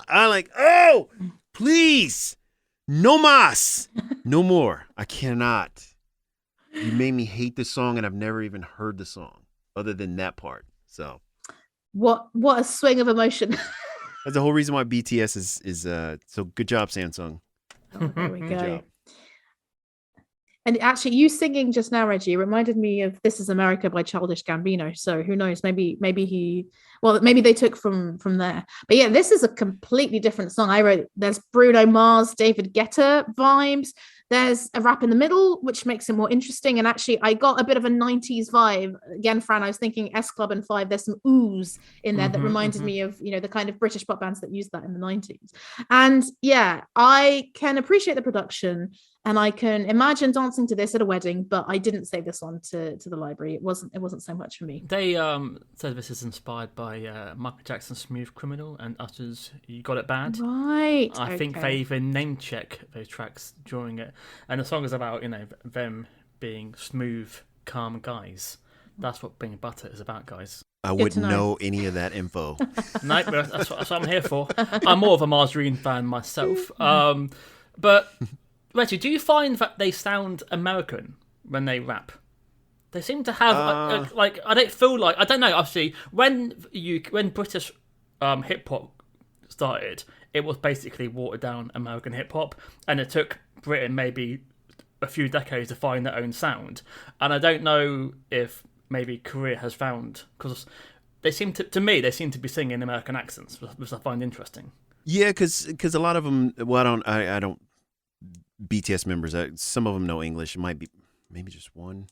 Speaker 5: I'm like, oh, please, no mas, no more. I cannot. You made me hate the song, and I've never even heard the song other than that part. So
Speaker 1: what a swing of emotion.
Speaker 5: that's the whole reason why BTS is so good job, Samsung.
Speaker 1: Oh, there we
Speaker 5: Good
Speaker 1: go.
Speaker 5: job.
Speaker 1: And actually, you singing just now, Reggie, reminded me of "This Is America" by Childish Gambino. So who knows? Maybe they took from there. But yeah, this is a completely different song. I wrote there's Bruno Mars, David Guetta vibes. There's a rap in the middle, which makes it more interesting. And actually, I got a bit of a 90s vibe. Again, Fran, I was thinking S Club and Five. There's some oohs in there that reminded me of, the kind of British pop bands that used that in the 90s. And yeah, I can appreciate the production and I can imagine dancing to this at a wedding, but I didn't save this one to the library. It wasn't so much for me.
Speaker 3: They said this is inspired by Michael Jackson's Smooth Criminal and Usher's You Got It Bad.
Speaker 1: Right.
Speaker 3: I think they even name check those tracks during it. And the song is about, them being smooth, calm guys. That's what being butter is about, guys.
Speaker 5: I wouldn't know any of that info.
Speaker 3: No, that's what I'm here for. I'm more of a Margarine fan myself. But Reggie, do you find that they sound American when they rap? They seem to have I don't feel like, I don't know. Obviously, when British hip hop started, it was basically watered down American hip hop, and it took Britain maybe a few decades to find their own sound. And I don't know if maybe Korea has found, because they seem to be singing American accents, which I find interesting.
Speaker 5: Yeah, because a lot of them. Well, I don't. BTS members. Some of them know English. It might be maybe just one.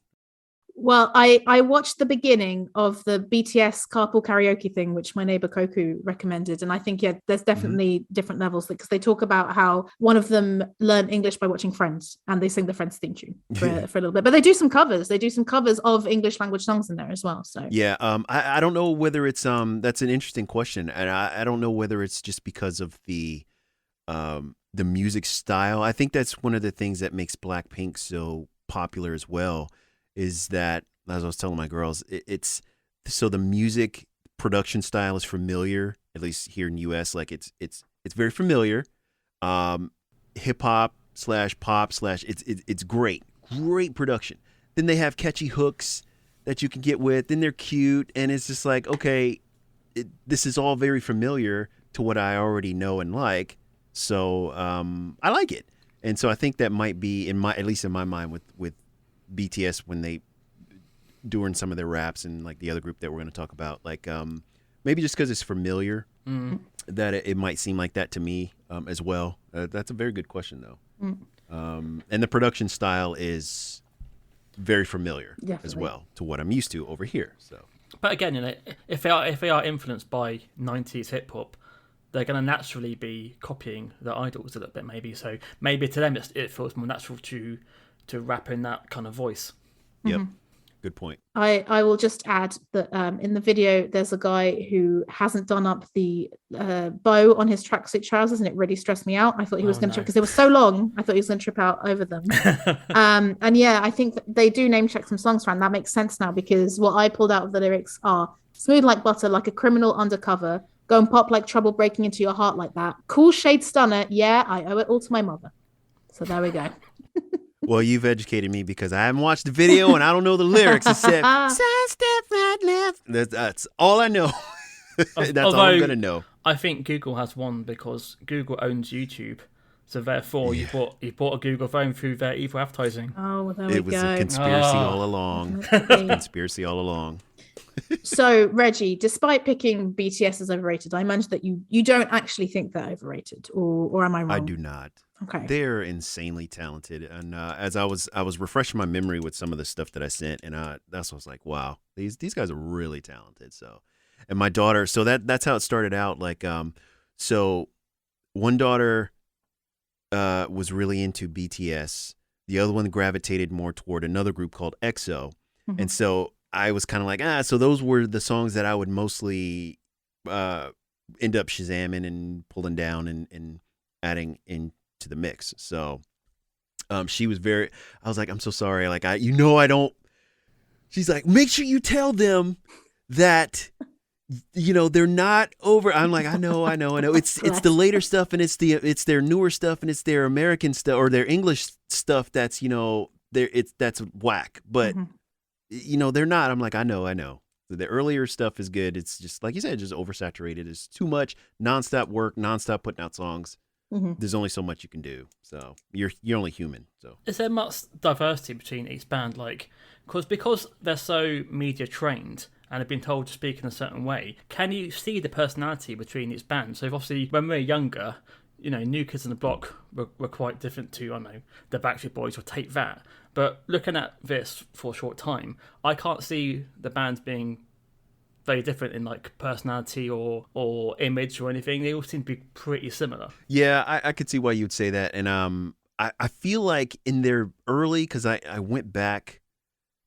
Speaker 1: Well, I watched the beginning of the BTS carpool karaoke thing, which my neighbor Koku recommended. And I think, yeah, there's definitely different levels because they talk about how one of them learned English by watching Friends and they sing the Friends theme tune for a little bit. But they do some covers. They do some covers of English language songs in there as well. So
Speaker 5: yeah, I don't know whether it's that's an interesting question. And I don't know whether it's just because of the music style. I think that's one of the things that makes Blackpink so popular as well. Is that, as I was telling my girls, it's so the music production style is familiar, at least here in the U.S. Like it's very familiar. Hip hop / pop / it's great production. Then they have catchy hooks that you can get with. Then they're cute, and it's just like, okay, this is all very familiar to what I already know and like. So I like it, and so I think that might be at least in my mind with BTS when they during some of their raps and like the other group that we're going to talk about, like maybe just because it's familiar that it might seem like that to me as well. That's a very good question though. And the production style is very familiar as well to what I'm used to over here. So,
Speaker 3: but again, you know, if they are influenced by 90s hip hop, they're going to naturally be copying their idols a little bit, maybe. So maybe to them it feels more natural to rap in that kind of voice.
Speaker 5: Yep. Good point.
Speaker 1: I will just add that in the video there's a guy who hasn't done up the bow on his tracksuit trousers, and it really stressed me out. I thought he was going to trip because they were so long. I thought he was going to trip out over them. And yeah, I think they do name check some songs, Fran. That makes sense now, because what I pulled out of the lyrics are smooth like butter, like a criminal undercover, go and pop like trouble breaking into your heart like that. Cool shade stunner. Yeah, I owe it all to my mother. So there we go.
Speaker 5: Well, you've educated me because I haven't watched the video and I don't know the lyrics except side step right left. That's all I know. That's all I'm going to know.
Speaker 3: I think Google has won because Google owns YouTube. So therefore, you bought a Google phone through their evil advertising.
Speaker 1: Oh, well, there we go.
Speaker 5: It was a conspiracy all along. Conspiracy all along.
Speaker 1: So, Reggie, despite picking BTS as overrated, I imagine that you don't actually think they're overrated, or am I wrong?
Speaker 5: I do not.
Speaker 1: Okay.
Speaker 5: They're insanely talented, and as I was refreshing my memory with some of the stuff that I sent, and that's what I was like, wow, these guys are really talented. So, and my daughter, so that's how it started out. Like, so one daughter was really into BTS, the other one gravitated more toward another group called EXO, and so I was kind of like, so those were the songs that I would mostly end up Shazamming and pulling down and adding into the mix. So she was I was like, I'm so sorry. Like, I don't. She's like, make sure you tell them that, they're not over. I'm like, I know. It's the later stuff, and it's their newer stuff, and it's their American stuff or their English stuff that's, that's whack. But they're not. I'm like, I know. The earlier stuff is good. It's just like you said, just oversaturated. It's too much nonstop work, nonstop putting out songs. There's only so much you can do. So you're only human. So
Speaker 3: is there much diversity between each band? Like, because they're so media trained and have been told to speak in a certain way, can you see the personality between each band? So obviously, when we were younger, New Kids on the Block were quite different to, I don't know, the Backstreet Boys or Take That. But looking at this for a short time, I can't see the bands being very different in like personality or image or anything. They all seem to be pretty similar.
Speaker 5: Yeah, I could see why you would say that. And I feel like in their early, because I went back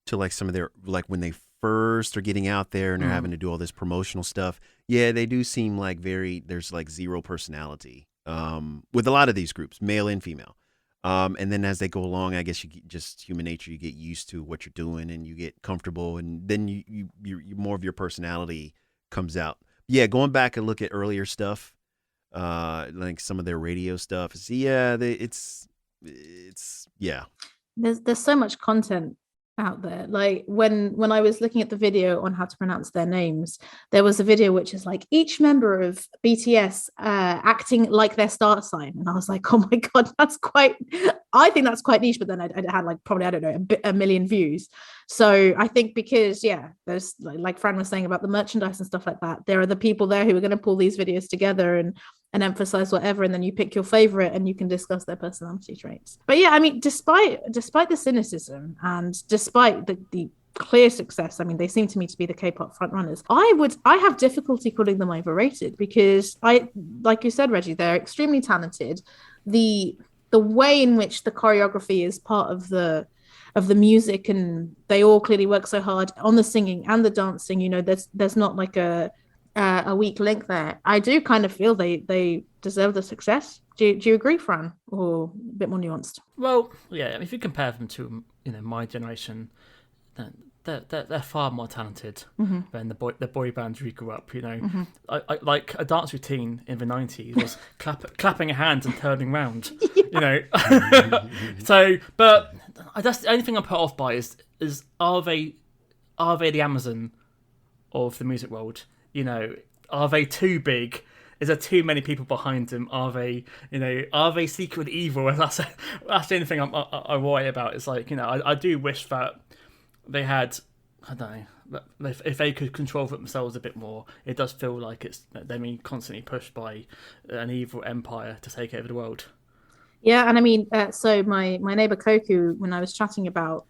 Speaker 5: to like some of their, like when they first are getting out there and they're having to do all this promotional stuff. Yeah, they do seem like there's like zero personality with a lot of these groups, male and female. And then as they go along, I guess you get just human nature, you get used to what you're doing and you get comfortable, and then you more of your personality comes out. Yeah, going back and look at earlier stuff, like some of their radio stuff. It's
Speaker 1: There's so much content out there. Like when I was looking at the video on how to pronounce their names, there was a video which is like each member of BTS acting like their star sign, and I was like, oh my god, I think that's quite niche. But then I had like probably, I don't know, a million views. So I think because there's like Fran was saying about the merchandise and stuff like that, there are the people there who are going to pull these videos together and emphasize whatever, and then you pick your favorite and you can discuss their personality traits. But yeah, I mean, despite the cynicism and despite the clear success. I mean, they seem to me to be the K-pop frontrunners. I have difficulty calling them overrated because like you said, Reggie, they're extremely talented. The way in which the choreography is part of the music, and they all clearly work so hard on the singing and the dancing. There's not like a weak link there. I do kind of feel they deserve the success. Do you agree, Fran, or a bit more nuanced?
Speaker 3: Well, yeah. If you compare them to my generation, then they're far more talented than the boy bands we grew up. I like a dance routine in the 90s was clapping your hands and turning round. So, but that's the only thing I'm put off by is are they the Amazon of the music world? Are they too big? Is there too many people behind them? Are they secret evil? And that's the only thing I worry about. It's like, I do wish that they had, I don't know, if they could control themselves a bit more. It does feel like they're being constantly pushed by an evil empire to take over the world.
Speaker 1: Yeah, and I mean, so my neighbor Koku, when I was chatting about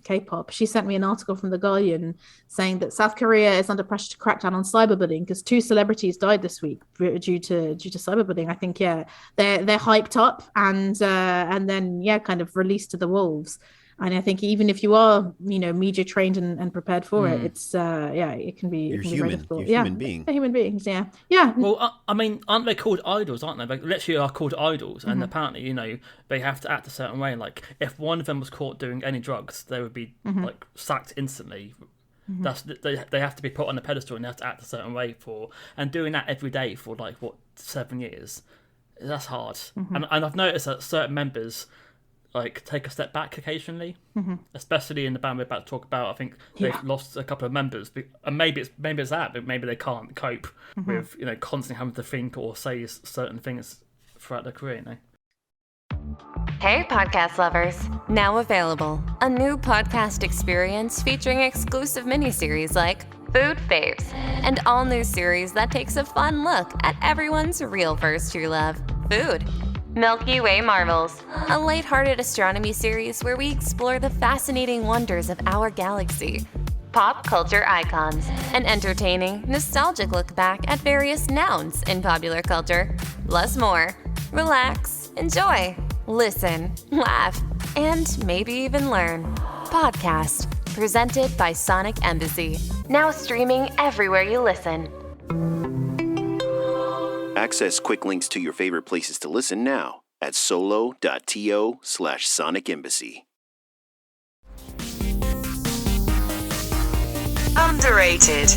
Speaker 1: K-pop, she sent me an article from The Guardian saying that South Korea is under pressure to crack down on cyberbullying because 2 celebrities died this week due to cyberbullying. I think they're hyped up and then kind of released to the wolves. And I think even if you are, media trained and prepared for it, it's it can be.
Speaker 5: You're
Speaker 1: it can
Speaker 5: human.
Speaker 1: Be very difficult.
Speaker 5: You're human being.
Speaker 1: They're human beings. Yeah.
Speaker 3: Well, I mean, aren't they called idols? Aren't they? They literally are called idols, and apparently, they have to act a certain way. Like, if one of them was caught doing any drugs, they would be like sacked instantly. They have to be put on a pedestal and they have to act a certain way and doing that every day for 7 years. That's hard. And I've noticed that certain members take a step back occasionally, especially in the band we're about to talk about. I think they've lost a couple of members, and maybe it's that, but maybe they can't cope with constantly having to think or say certain things throughout their career.
Speaker 6: Hey, podcast lovers! Now available, a new podcast experience featuring exclusive miniseries like Food Faves, and all new series that takes a fun look at everyone's real first true love, food. Milky Way Marvels, a lighthearted astronomy series where we explore the fascinating wonders of our galaxy. Pop culture icons, an entertaining, nostalgic look back at various nouns in popular culture. Plus more. Relax, enjoy, listen, laugh, and maybe even learn. Podcast, presented by Sonic Embassy. Now streaming everywhere you listen.
Speaker 5: Access quick links to your favorite places to listen now at solo.to/Sonic Embassy.
Speaker 4: Underrated.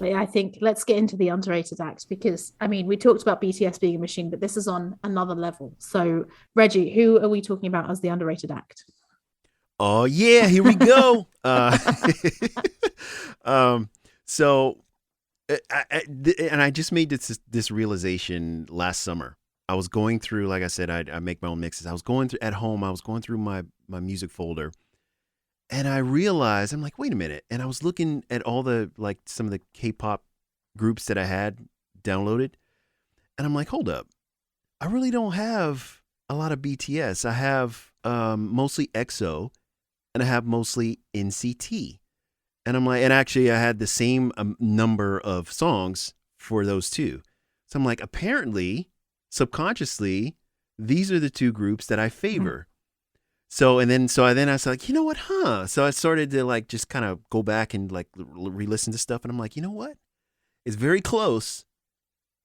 Speaker 1: I think let's get into the underrated act because, I mean, we talked about BTS being a machine, but this is on another level. So, Reggie, who are we talking about as the underrated act?
Speaker 5: Oh, yeah, here we go. So, I just made this realization last summer. I was going through, like I said, I make my own mixes. I was going through at home. I was going through my music folder, and I realized I'm like, wait a minute. And I was looking at all the some of the K-pop groups that I had downloaded, and I'm like, hold up, I really don't have a lot of BTS. I have mostly EXO, and I have mostly NCT. And I'm like, and actually I had the same number of songs for those two. So I'm like, apparently, subconsciously, these are the two groups that I favor. So then I was like, you know what, So I started to just kind of go back and re-listen to stuff. And I'm like, you know what? It's very close,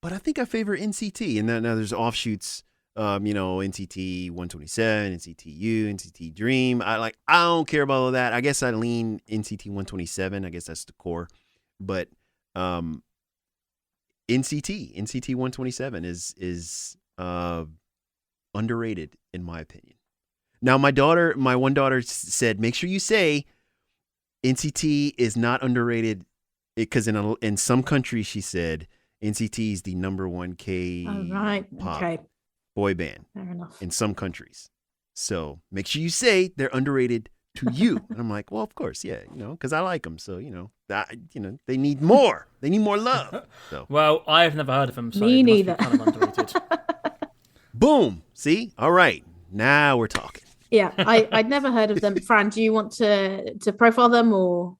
Speaker 5: but I think I favor NCT. And then now there's offshoots, NCT 127, NCT U, NCT Dream. I don't care about all that. I guess I lean NCT 127. I guess that's the core. But NCT 127 is underrated in my opinion. Now my one daughter said, make sure you say NCT is not underrated because in some countries, she said, NCT is the number one K-pop boy band.
Speaker 1: Fair enough.
Speaker 5: In some countries. So make sure you say they're underrated to you. And I'm like, well, of course, yeah, because I like them. So, they need more. They need more love. So.
Speaker 3: Well, I have never heard of them. So
Speaker 1: Me neither.
Speaker 3: Kind of underrated.
Speaker 5: Boom. See? All right. Now we're talking.
Speaker 1: Yeah, I'd never heard of them. Fran, do you want to profile them or?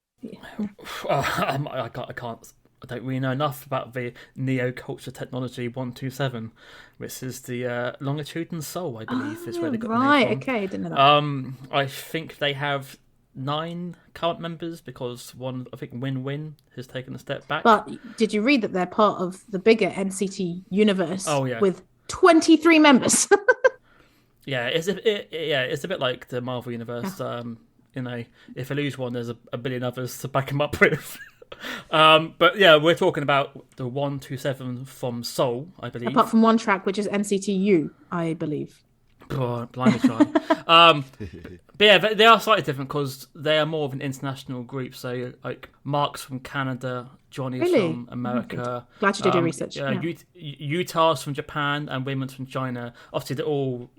Speaker 3: I can't. I don't really know enough about the Neo Culture Technology 127, which is the Longitude and Seoul, I believe, is where they got the name from.
Speaker 1: Okay, I didn't know that.
Speaker 3: I think they have 9 current members because one, I think Win has taken a step back.
Speaker 1: But did you read that they're part of the bigger NCT universe?
Speaker 3: Oh, yeah.
Speaker 1: With 23 members.
Speaker 3: Yeah, it's a bit like the Marvel universe. Yeah. If they lose one, there's a billion others to back them up with. But yeah, we're talking about the 127 from Seoul, I believe.
Speaker 1: Apart from one track, which is NCTU, I believe.
Speaker 3: Oh, blimey, try. But yeah, they are slightly different because they are more of an international group. So like Mark's from Canada, Johnny's from America.
Speaker 1: Glad you did your research.
Speaker 3: Utah's from Japan and Women's from China. Obviously, they're all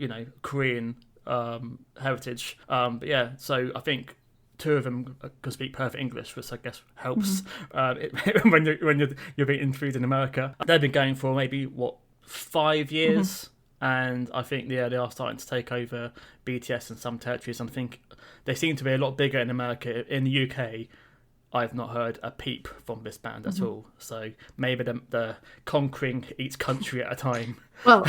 Speaker 3: Korean heritage. But yeah, so I think 2 of them can speak perfect English, which I guess helps when you're being interviewed in America. They've been going for maybe 5 years. And I think, they are starting to take over BTS in some territories. And I think they seem to be a lot bigger in America. In the UK, I've not heard a peep from this band at all. So maybe the conquering each country at a time.
Speaker 1: Well,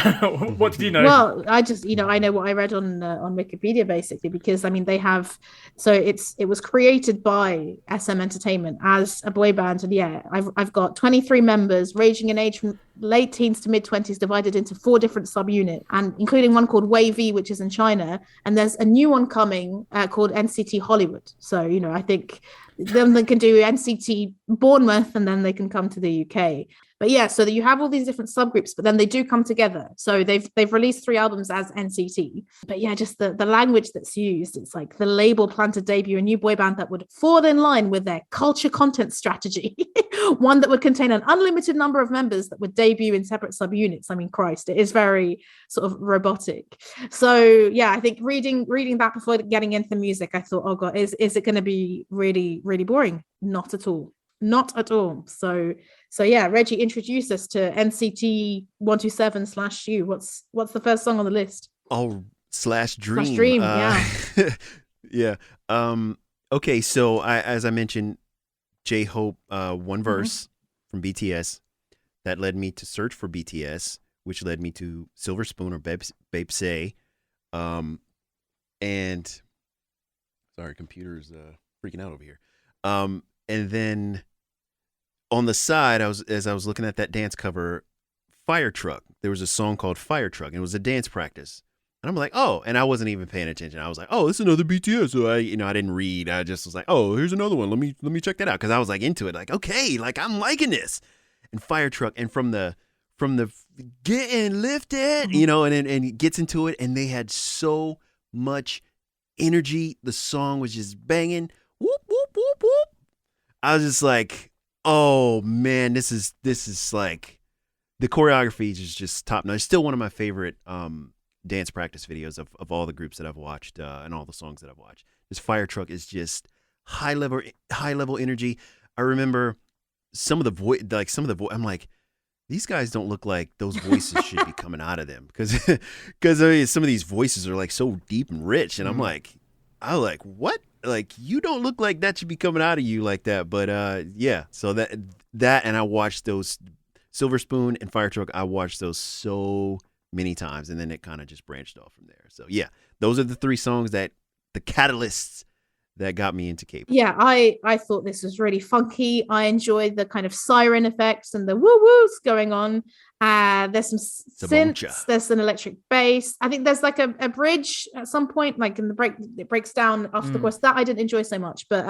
Speaker 3: what did you know?
Speaker 1: Well, I just, I know what I read on Wikipedia basically, because I mean they have, so it was created by SM Entertainment as a boy band, and yeah, I've got 23 members ranging in age from late teens to mid 20s, divided into 4 different subunits, and including one called Wavy, which is in China, and there's a new one coming called NCT Hollywood. So I think then they can do NCT Bournemouth, and then they can come to the UK. But yeah, so that you have all these different subgroups, but then they do come together. So they've released 3 albums as NCT. But yeah, just the language that's used, it's like the label plan to debut a new boy band that would fall in line with their culture content strategy. One that would contain an unlimited number of members that would debut in separate subunits. I mean, Christ, it is very sort of robotic. So yeah, I think reading that before getting into the music, I thought, oh God, is it going to be really, really boring? Not at all. Not at all. So yeah, Reggie, introduce us to NCT 127/U. What's the first song on the list?
Speaker 5: Oh, /Dream.
Speaker 1: /Dream, yeah.
Speaker 5: Yeah. Okay, so as I mentioned, J-Hope, one verse from BTS that led me to search for BTS, which led me to Silver Spoon or Babe Say. And sorry, computer's freaking out over here. And then on the side, as I was looking at that dance cover, Fire Truck. There was a song called Fire Truck, and it was a dance practice. And I'm like, oh, and I wasn't even paying attention. I was like, oh, it's another BTS. So I didn't read. I just was like, oh, here's another one. Let me check that out, because I was like into it. Like, okay, like I'm liking this. And Fire Truck, and from the getting lifted, and it gets into it, and they had so much energy. The song was just banging. Whoop whoop whoop whoop. I was just like, oh man, this is like, the choreography is just top notch. Still one of my favorite dance practice videos of all the groups that I've watched and all the songs that I've watched. This Fire Truck is just high level energy. I remember some of the voice. I'm like, these guys don't look like those voices should be coming out of them, because I mean, some of these voices are like so deep and rich, and I'm like, what? Like, you don't look like that should be coming out of you like that. But yeah, so that and I watched those Silver Spoon and Fire Truck. I watched those so many times, and then it kind of just branched off from there. So yeah, those are the 3 songs the catalysts that got me into K-pop.
Speaker 1: Yeah, I thought this was really funky. I enjoyed the kind of siren effects and the woo-woos going on. There's some synths, there's an electric bass. I think there's like a bridge at some point, like in the break, it breaks down after the chorus. That I didn't enjoy so much, but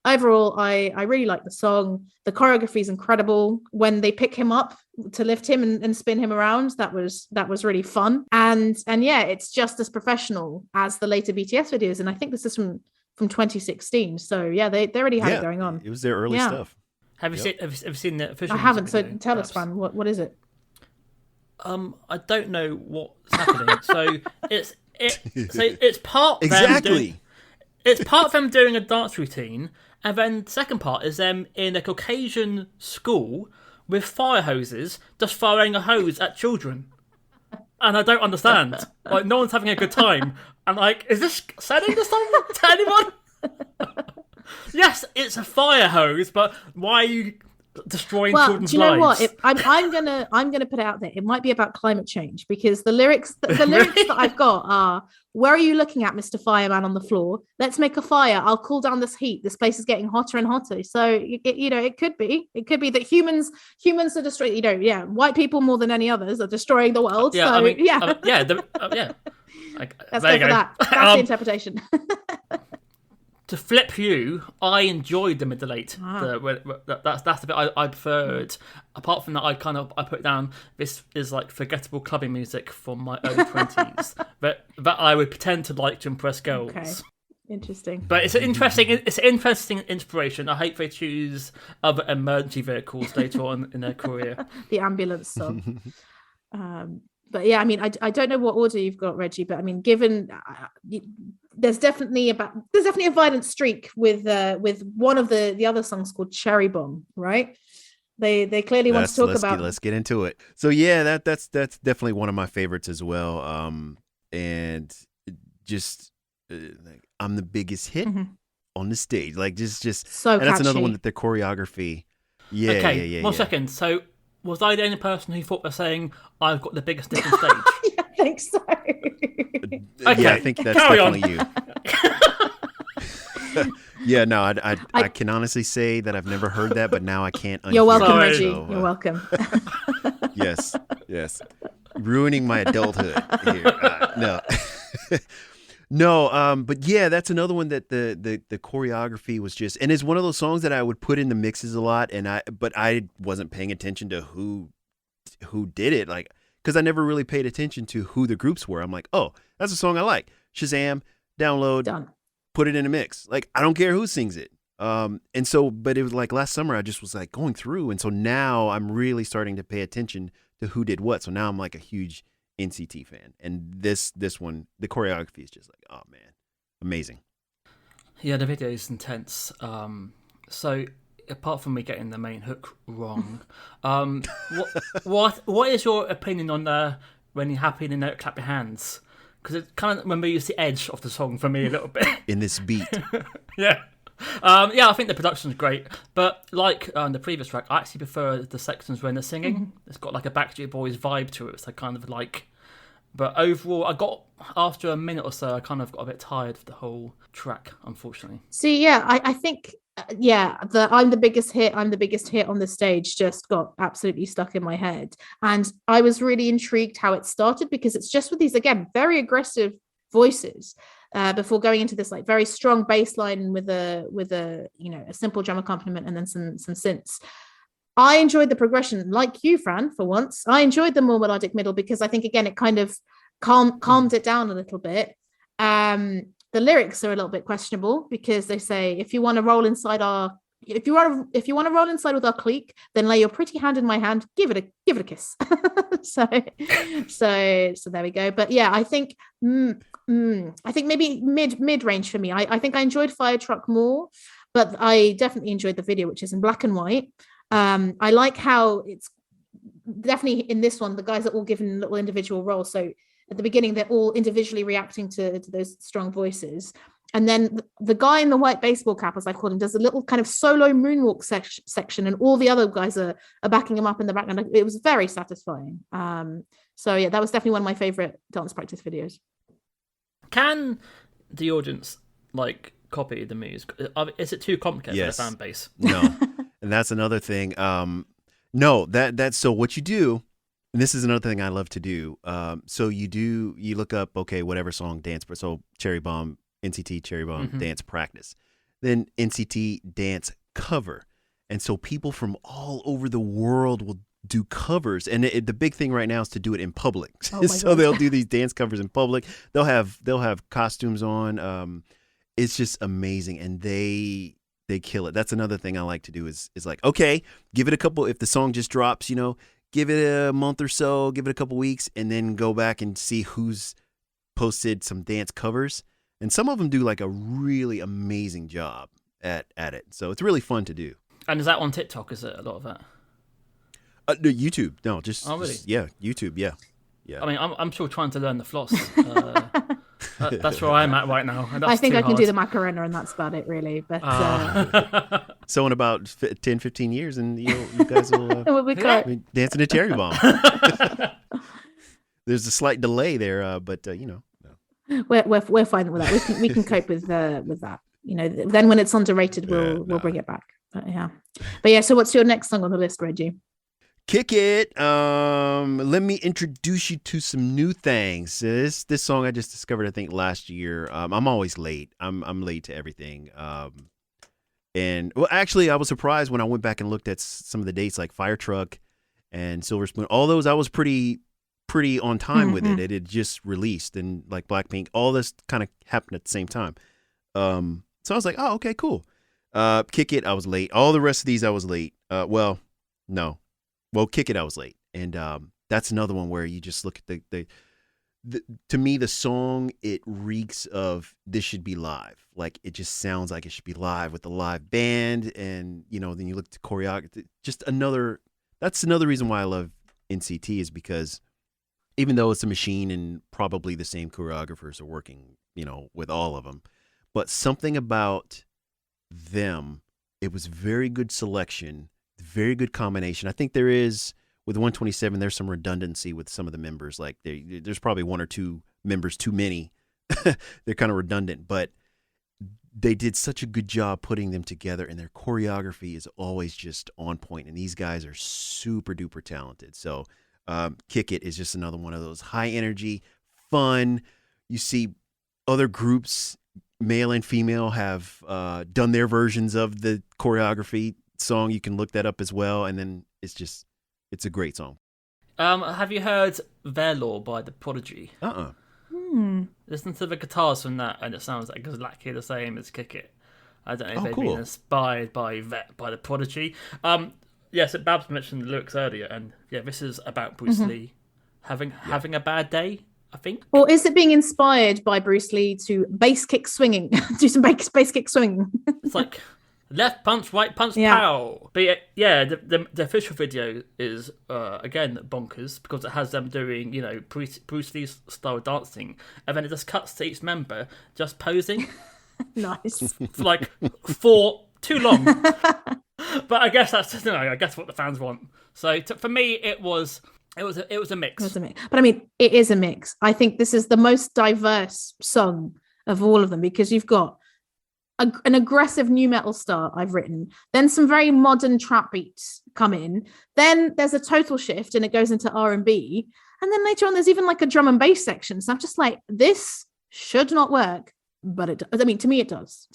Speaker 1: overall, I really like the song. The choreography is incredible. When they pick him up to lift him and spin him around, that was really fun. And yeah, it's just as professional as the later BTS videos. And I think this is from 2016. So yeah, they already had it going on.
Speaker 5: It was their early stuff.
Speaker 3: Have you seen the official?
Speaker 1: I haven't. So
Speaker 3: video,
Speaker 1: tell
Speaker 3: perhaps?
Speaker 1: us, Fran. What is it?
Speaker 3: I don't know what's happening. So it's part
Speaker 5: exactly.
Speaker 3: It's part of them doing a dance routine, and then the second part is them in a Caucasian school with fire hoses, just firing a hose at children. And I don't understand. Like, no one's having a good time. I'm like, is this selling the song to anyone? Yes, it's a fire hose, but why are you destroying children's
Speaker 1: do you know
Speaker 3: lives?
Speaker 1: what? I'm gonna put it out there. It might be about climate change because the lyrics that I've got are, "Where are you looking at, Mr. Fireman on the floor? Let's make a fire. I'll cool down this heat. This place is getting hotter and hotter." So it could be that humans are destroying. White people more than any others are destroying the world.
Speaker 3: Yeah,
Speaker 1: so
Speaker 3: I mean,
Speaker 1: yeah,
Speaker 3: yeah.
Speaker 1: let's
Speaker 3: there
Speaker 1: go
Speaker 3: you
Speaker 1: for that. That's the interpretation.
Speaker 3: To flip you, I enjoyed the middle eight. That's the bit I preferred. Apart from that, I put down, this is like forgettable clubbing music from my early 20s that I would pretend to like to impress girls.
Speaker 1: Okay. Interesting.
Speaker 3: But it's an interesting inspiration. I hope they choose other emergency vehicles later on in their career.
Speaker 1: The ambulance song. But yeah, I mean, I don't know what order you've got, Reggie, but I mean, given there's definitely a violent streak with one of the other songs called Cherry Bomb, right? They clearly want to talk about.
Speaker 5: Let's get into it. So yeah, that's definitely one of my favorites as well. And just I'm the biggest hit on the stage, like just
Speaker 1: so
Speaker 5: and that's
Speaker 1: catchy.
Speaker 5: another one that the choreography. Yeah,
Speaker 3: Okay,
Speaker 5: yeah.
Speaker 3: one second. So was I the only person who thought they're saying I've got the biggest dick on stage?
Speaker 1: Yeah, I think so.
Speaker 3: Okay,
Speaker 5: yeah, I think that's
Speaker 3: carry
Speaker 5: definitely you. Yeah, no, I can honestly say that I've never heard that, but now I can't.
Speaker 1: You're welcome,
Speaker 3: Sorry.
Speaker 1: Reggie.
Speaker 5: So,
Speaker 1: You're welcome.
Speaker 5: Yes, ruining my adulthood here. No. No, but yeah, that's another one that the choreography was just, and it's one of those songs that I would put in the mixes a lot, but I wasn't paying attention to who did it, like, because I never really paid attention to who the groups were. I'm like, oh, that's a song I like. Shazam, download,
Speaker 1: Done.
Speaker 5: put it in a mix. Like, I don't care who sings it. And so, but it was like last summer, I just was like going through, and so now I'm really starting to pay attention to who did what. So now I'm like a huge NCT fan, and this one, the choreography is just like, oh man, amazing.
Speaker 3: Yeah, the video is intense. So apart from me getting the main hook wrong, what is your opinion on when you're happy in the note, clap your hands? Because it kind of removes the edge of the song for me a little bit.
Speaker 5: In this beat.
Speaker 3: Yeah. I think the production's great, but like the previous track, I actually prefer the sections when they're singing. It's got like a Backstreet Boys vibe to it, so kind of like. But overall, after a minute or so, I kind of got a bit tired of the whole track, unfortunately.
Speaker 1: See, yeah, I think, the I'm the biggest hit on the stage just got absolutely stuck in my head, and I was really intrigued how it started because it's just with these, again, very aggressive voices. Before going into this like very strong bass line with a a simple drum accompaniment and then some synths. I enjoyed the progression, like you, Fran, for once. I enjoyed the more melodic middle because I think, again, it kind of calmed it down a little bit. The lyrics are a little bit questionable because they say, if you want to roll inside with our clique, then lay your pretty hand in my hand, give it a kiss. so there we go. But yeah, I think maybe mid-range for me. I think I enjoyed Fire Truck more, but I definitely enjoyed the video, which is in black and white. I like how it's definitely in this one, the guys are all given little individual roles. So at the beginning, they're all individually reacting to those strong voices. And then the guy in the white baseball cap, as I call him, does a little kind of solo moonwalk section, and all the other guys are backing him up in the background. It was very satisfying. So yeah, that was definitely one of my favorite dance practice videos.
Speaker 3: Can the audience like copy the moves? Is it too complicated for the fan base?
Speaker 5: No. And that's another thing. No, that's so what you do, and this is another thing I love to do. So you look up, okay, whatever song dance, so Cherry Bomb, NCT Cherry Bomb dance practice, then NCT dance cover. And so people from all over the world will do covers, and the big thing right now is to do it in public.
Speaker 1: Oh
Speaker 5: So they'll do these dance covers in public. They'll have costumes on. It's just amazing, and they kill it. That's another thing I like to do is like, okay, give it a couple, if the song just drops, give it a month or so, give it a couple weeks, and then go back and see who's posted some dance covers. And some of them do like a really amazing job at it. So it's really fun to do.
Speaker 3: And is that on TikTok? Is it a lot of that?
Speaker 5: No, YouTube. No,
Speaker 3: Oh, really?
Speaker 5: YouTube. Yeah.
Speaker 3: I mean, I'm still trying to learn the floss. That's where I'm at right now. And
Speaker 1: I
Speaker 3: that's
Speaker 1: think
Speaker 3: too
Speaker 1: I can do
Speaker 3: hard.
Speaker 1: the Macarena, and that's about it, really. But
Speaker 5: So in about 10, 15 years, and you guys will
Speaker 1: we'll go.
Speaker 5: be dancing a cherry bomb. There's a slight delay there, but you know. No.
Speaker 1: We're fine with that. We can cope with that. You know, then when it's underrated, we'll bring it back. But yeah. So what's your next song on the list, Reggie?
Speaker 5: Kick It. Let me introduce you to some new things. This song I just discovered, I think, last year. I'm always late. I'm late to everything. And well, actually, I was surprised when I went back and looked at some of the dates, like Fire Truck and Silver Spoon. All those, I was pretty on time with it. It had just released, and like Blackpink, all this kind of happened at the same time. So I was like, oh, okay, cool. Kick It, I was late. All the rest of these, I was late. Well, Kick It, I was late. And that's another one where you just look at the to me, the song, it reeks of this should be live. Like, it just sounds like it should be live with the live band. And, you know, then you look at the choreography. That's another reason why I love NCT, is because even though it's a machine and probably the same choreographers are working, you know, with all of them, but something about them, it was very good selection, very good combination. I think there is, with 127, there's some redundancy with some of the members. Like, there's probably one or two members too many. They're kind of redundant, but they did such a good job putting them together, and their choreography is always just on point. And these guys are super duper talented. So Kick It is just another one of those high energy, fun. You see other groups, male and female, have done their versions of the choreography song. You can look that up as well. And then it's a great song.
Speaker 3: Have you heard Velour by The Prodigy? Listen to the guitars from that, and it sounds like exactly the same as Kick It. I don't know if they've been inspired by The Prodigy. So Babs mentioned the lyrics earlier, and yeah, this is about Bruce Lee having a bad day, I think.
Speaker 1: Or is it being inspired by Bruce Lee to bass kick swinging? Do some bass kick swinging.
Speaker 3: It's like left punch, right punch, pow. But the official video is again bonkers, because it has them doing, you know, Bruce Lee's style dancing, and then it just cuts to each member just posing.
Speaker 1: Nice.
Speaker 3: For like too long. But I guess that's, you know, I guess what the fans want. So for me, it was a mix.
Speaker 1: It was a mix. But I mean, it is a mix. I think this is the most diverse song of all of them, because you've got an aggressive new metal start I've written, then some very modern trap beats come in, then there's a total shift and it goes into R&B, and then later on there's even like a drum and bass section. So I'm just like, this should not work, but it does. I mean, to me it does.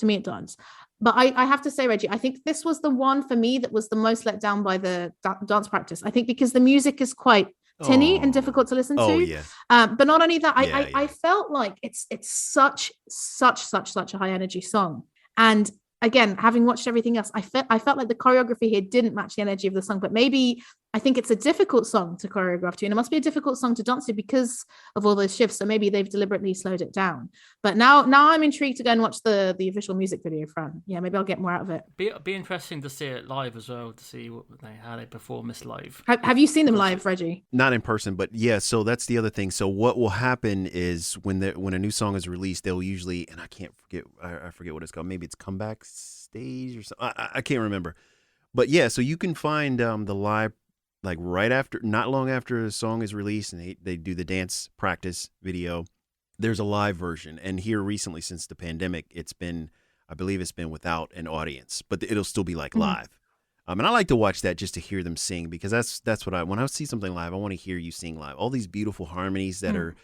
Speaker 1: But I have to say, Reggie, I think this was the one for me that was the most let down by the dance practice. I think because the music is quite tinny and difficult to listen to.
Speaker 5: Yeah.
Speaker 1: But not only that, I felt like it's such a high energy song. And again, having watched everything else, I felt like the choreography here didn't match the energy of the song. But maybe I think it's a difficult song to choreograph to, and it must be a difficult song to dance to because of all those shifts. So maybe they've deliberately slowed it down. But now I'm intrigued to go and watch the official music video, Fran. Yeah, maybe I'll get more out of it.
Speaker 3: Be interesting to see it live as well, to see how they perform this live.
Speaker 1: Have you seen them live, Reggie?
Speaker 5: Not in person, but yeah. So that's the other thing. So what will happen is when a new song is released, they'll usually, and I forget what it's called. Maybe it's comeback stage or something. I can't remember. But yeah, so you can find the live, like right after, not long after the song is released, and they do the dance practice video. There's a live version, and here recently, since the pandemic, I believe it's been without an audience, but it'll still be like live. And I like to watch that just to hear them sing, because that's what when I see something live, I want to hear you sing live. All these beautiful harmonies that are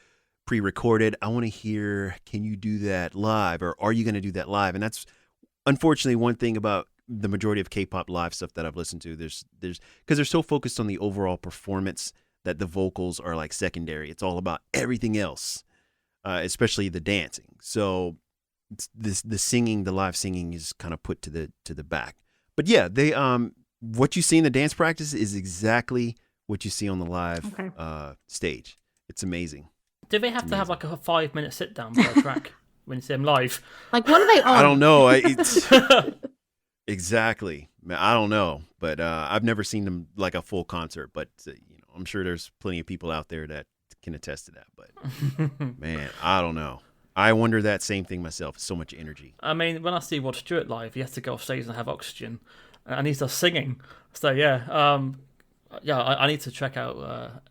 Speaker 5: pre-recorded, I want to hear, can you do that live, or are you going to do that live? And that's unfortunately one thing about the majority of K-pop live stuff that I've listened to. There's because they're so focused on the overall performance that the vocals are like secondary. It's all about everything else, especially the dancing. So the singing, the live singing, is kind of put to the back. But yeah, they what you see in the dance practice is exactly what you see on the live stage. It's amazing.
Speaker 3: Do they have to have like a 5-minute sit down per track when you see them live?
Speaker 1: Like, what are they on?
Speaker 5: I don't know. Exactly. I don't know, but I've never seen them like a full concert. But I'm sure there's plenty of people out there that can attest to that. But man, I don't know. I wonder that same thing myself. So much energy.
Speaker 3: I mean, when I see Rod Stewart live, he has to go off stage and have oxygen, and he's just singing. So yeah, I need to check out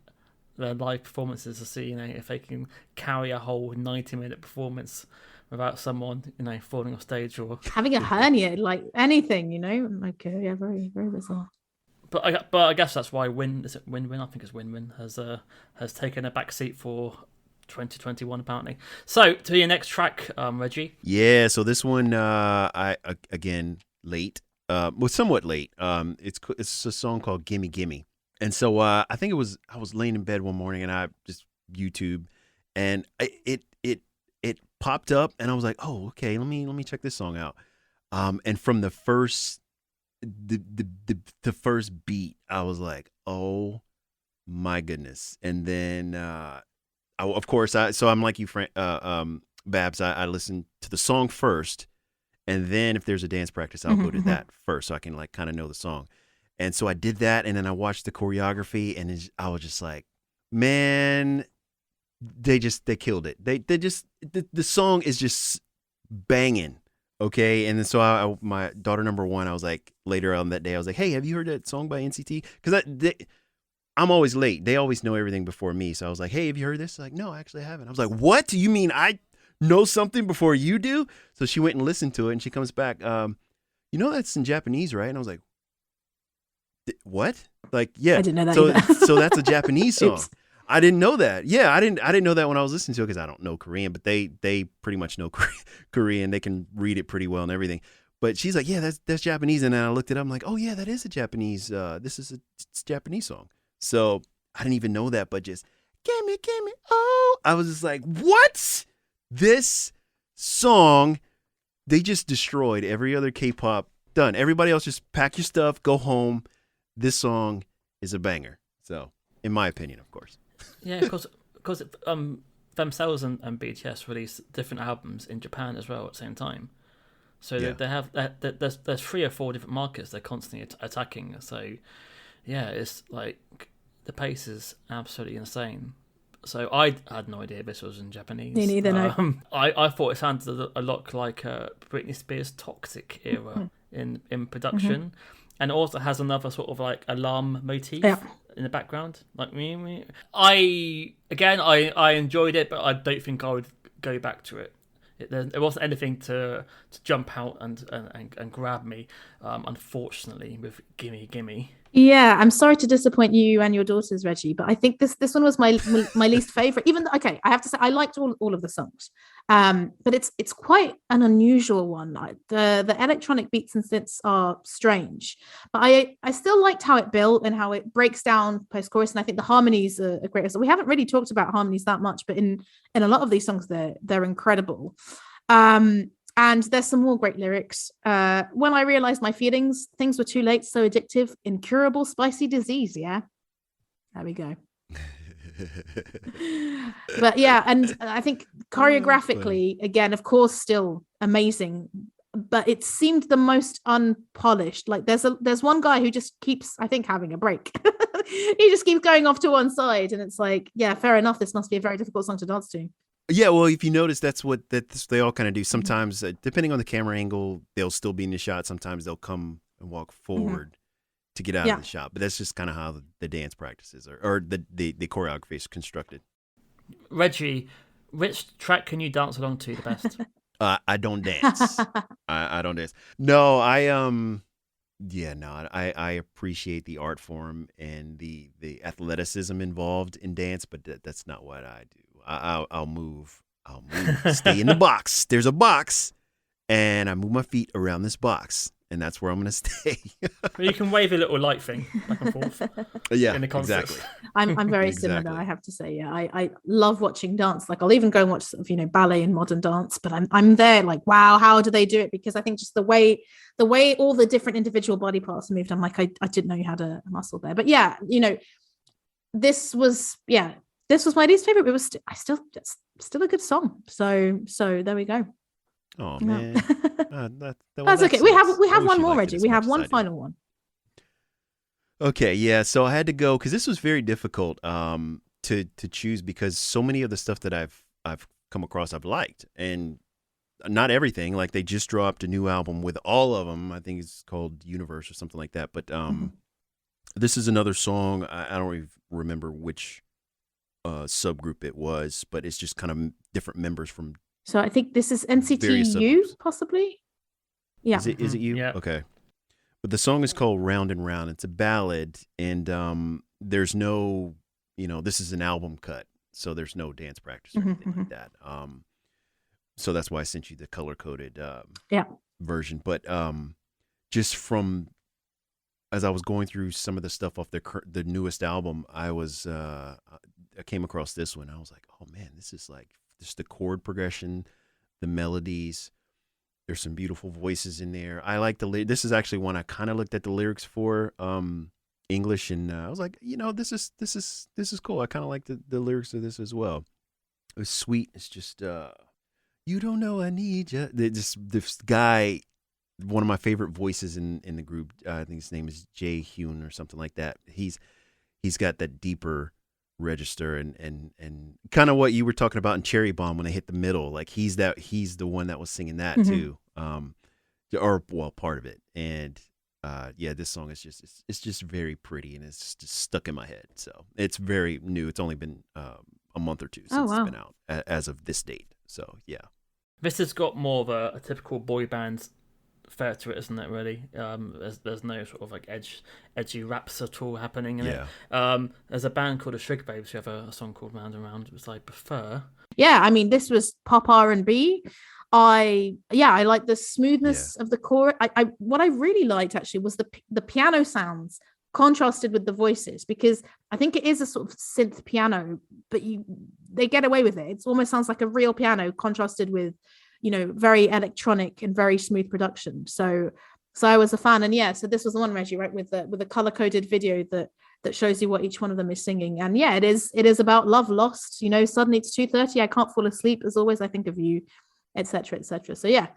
Speaker 3: their live performances to see, if they can carry a whole 90-minute performance without someone, falling off stage or
Speaker 1: having a hernia, like anything, yeah, very, very bizarre.
Speaker 3: But I guess that's why Win Win. I think it's Win Win has taken a back seat for 2021 apparently. So to your next track, Reggie.
Speaker 5: Yeah, so this one I again late, somewhat late. It's a song called Gimme Gimme, and so I think I was laying in bed one morning and I just YouTube, and it popped up and I was like, oh okay, let me check this song out, and from the first the first beat I was like, oh my goodness, and then I'm like you, Babs. I listen to the song first, and then if there's a dance practice, I'll go to that first, so I can like kind of know the song. And so I did that, and then I watched the choreography, and I was just like, man, they killed it. The song is just banging, okay. And then so my daughter number one, I was like later on that day, I was like, hey, have you heard that song by NCT? Because I'm always late. They always know everything before me. So I was like, hey, have you heard this? Like, no, actually I haven't. I was like, what? Do you mean I know something before you do? So she went and listened to it, and she comes back, that's in Japanese, right? And I was like, what? Like, yeah. I
Speaker 1: didn't know that either.
Speaker 5: So that's a Japanese song.
Speaker 1: Oops.
Speaker 5: I didn't know that. Yeah, I didn't know that when I was listening to it, because I don't know Korean, but they pretty much know Korean. They can read it pretty well and everything. But she's like, yeah, that's Japanese. And then I looked it up. I'm like, oh yeah, that is a Japanese. This is a Japanese song. So I didn't even know that, but just gimme. Oh, I was just like, what? This song, they just destroyed every other K-pop. Done. Everybody else just pack your stuff, go home. This song is a banger. So, in my opinion, of course.
Speaker 3: Yeah, because themselves and BTS release different albums in Japan as well at the same time. So
Speaker 5: Yeah.
Speaker 3: they have there's 3 or 4 different markets they're constantly attacking. So yeah, it's like the pace is absolutely insane. So I had no idea this was in Japanese.
Speaker 1: Me neither, no.
Speaker 3: I thought it sounded a lot like Britney Spears' Toxic era in production, and also has another sort of like alarm motif in the background, like me. I enjoyed it, but I don't think I would go back to it. There wasn't anything to jump out and grab me, unfortunately, with Gimme Gimme.
Speaker 1: Yeah, I'm sorry to disappoint you and your daughters, Reggie, but I think this one was my least favorite. Even though, okay, I have to say I liked all of the songs, but it's quite an unusual one. Like the electronic beats and synths are strange, but I still liked how it built and how it breaks down post chorus, and I think the harmonies are great. So we haven't really talked about harmonies that much, but in a lot of these songs they're incredible. And there's some more great lyrics. When I realized my feelings, things were too late, so addictive, incurable, spicy disease. Yeah, there we go. But yeah, and I think choreographically, again, of course, still amazing. But it seemed the most unpolished. Like there's one guy who just keeps, I think, having a break. He just keeps going off to one side, and it's like, yeah, fair enough. This must be a very difficult song to dance to.
Speaker 5: Yeah, well, if you notice, that's what they all kind of do. Sometimes, depending on the camera angle, they'll still be in the shot. Sometimes they'll come and walk forward to get out of the shot. But that's just kind of how the dance practices or the choreography is constructed.
Speaker 3: Reggie, which track can you dance along to the best?
Speaker 5: I don't dance. I don't dance. No, I appreciate the art form and the athleticism involved in dance, but that's not what I do. I'll move. Stay in the box. There's a box, and I move my feet around this box, and that's where I'm gonna stay.
Speaker 3: You can wave a little light thing back and forth.
Speaker 5: Yeah,
Speaker 3: in the concert.
Speaker 5: exactly.
Speaker 1: I'm very similar, I have to say. Yeah, I love watching dance. Like I'll even go and watch sort of, ballet and modern dance, but I'm there like, wow, how do they do it? Because I think just the way all the different individual body parts moved, I'm like, I didn't know you had a muscle there. But yeah, this was my least favorite. It was still a good song. So there we go.
Speaker 5: Oh man,
Speaker 1: that's okay. We have one more, Reggie. We have one final one.
Speaker 5: Okay, yeah. So I had to go because this was very difficult to choose because so many of the stuff that I've come across I've liked, and not everything. Like they just dropped a new album with all of them. I think it's called Universe or something like that. But this is another song. I don't even remember which subgroup it was, but it's just kind of different members from.
Speaker 1: So I think this is
Speaker 5: various
Speaker 1: NCT
Speaker 5: subgroups.
Speaker 1: possibly. Yeah.
Speaker 5: Is it you?
Speaker 3: Yeah.
Speaker 5: Okay. But the song is called Round and Round. It's a ballad, and there's no, this is an album cut, so there's no dance practice or anything like that. So that's why I sent you the color coded version. But just from as I was going through some of the stuff off the newest album, I came across this one. I was like, oh man, this is like just the chord progression, the melodies. There's some beautiful voices in there. I like this is actually one I kind of looked at the lyrics for English, and I was like, this is cool. I kind of like the lyrics of this as well. It was sweet. It's just you don't know I need you. This guy, one of my favorite voices in the group. I think his name is Jae Hyun or something like that. He's got that deeper register and kind of what you were talking about in Cherry Bomb when they hit the middle. Like he's the one that was singing that too, or part of it. And this song is just very pretty, and it's just stuck in my head. So it's very new. It's only been a month or two since it's been out as of this date. So yeah,
Speaker 3: this has got more of a typical boy band fare to it, isn't it? Really, there's no sort of like edgy raps at all happening in it. There's a band called the Suga-babes who have a song called Round and Round, which I prefer.
Speaker 1: Yeah, I mean, this was pop R&B. I like the smoothness of the chorus. What I really liked actually was the piano sounds contrasted with the voices, because I think it is a sort of synth piano, but they get away with it. It almost sounds like a real piano contrasted with very electronic and very smooth production. So I was a fan, and so this was the one, Reggie, right, with the color coded video that shows you what each one of them is singing. And it is about love lost. Suddenly it's 2:30. I can't fall asleep. As always, I think of you, etc., etc. So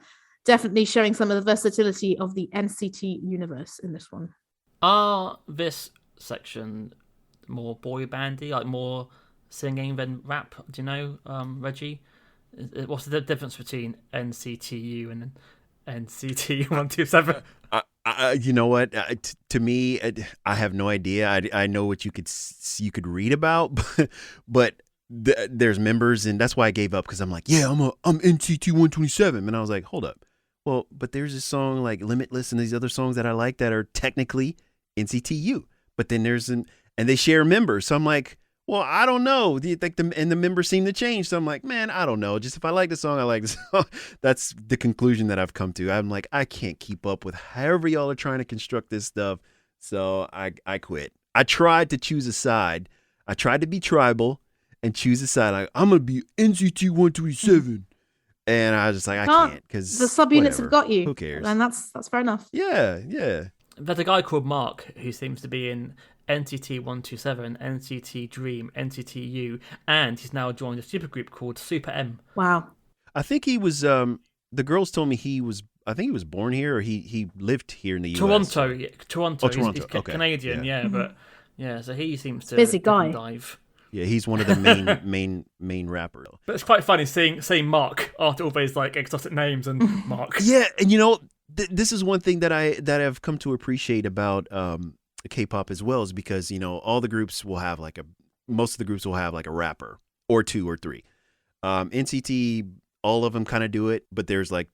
Speaker 1: definitely showing some of the versatility of the NCT universe in this one.
Speaker 3: This section more boy bandy, like more singing than rap? Do you know, Reggie? What's the difference between NCTU and NCT 127?
Speaker 5: You know what? To me, I have no idea. I know what you could read about, but there's members, and that's why I gave up, because I'm like, I'm NCT 127, and I was like, hold up, well, but there's a song like Limitless and these other songs that I like that are technically NCTU, but then and they share members, so I'm like, well, I don't know. And the members seem to change. So I'm like, man, I don't know. Just if I like the song, I like the song. That's the conclusion that I've come to. I'm like, I can't keep up with however y'all are trying to construct this stuff. So I quit. I tried to choose a side. I tried to be tribal and choose a side. I'm going to be NCT 127. And I was just like, I can't, because
Speaker 1: the subunits have got you.
Speaker 5: Who cares?
Speaker 1: And that's fair enough.
Speaker 5: Yeah.
Speaker 3: There's a guy called Mark who seems to be in NCT 127, NCT Dream, NCT U, and he's now joined a supergroup called Super M.
Speaker 1: Wow.
Speaker 5: I think he was, the girls told me he was born here, or he lived here in the US.
Speaker 3: Toronto.
Speaker 5: Oh, Toronto.
Speaker 3: He's
Speaker 5: Okay.
Speaker 3: Canadian, but so he seems to
Speaker 1: busy guy.
Speaker 3: Dive.
Speaker 5: Yeah, he's one of the main rappers.
Speaker 3: But it's quite funny seeing Mark after all those like exotic names and Mark.
Speaker 5: Yeah, and this is one thing that I've come to appreciate about K-pop as well, is because all the groups will have most of the groups will have like a rapper or two or three. NCT, all of them kind of do it, but there's like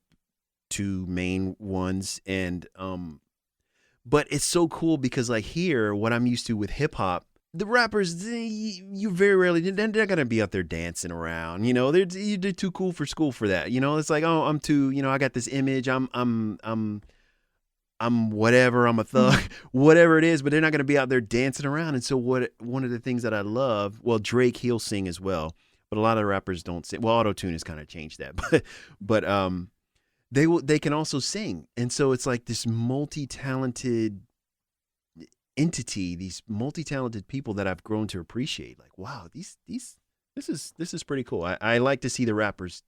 Speaker 5: two main ones, and but it's so cool because like here, what I'm used to with hip hop, the rappers, you very rarely, they're gonna be out there dancing around. They're too cool for school for that. It's like, oh, I'm too, I got this image. I'm whatever. I'm a thug, whatever it is. But they're not gonna be out there dancing around. And so one of the things that I love, well, Drake, he'll sing as well, but a lot of rappers don't sing. Well, auto-tune has kind of changed that, but they can also sing, and so it's like this multi-talented entity, these multi-talented people that I've grown to appreciate. Like, wow, this is pretty cool. I like to see the rappers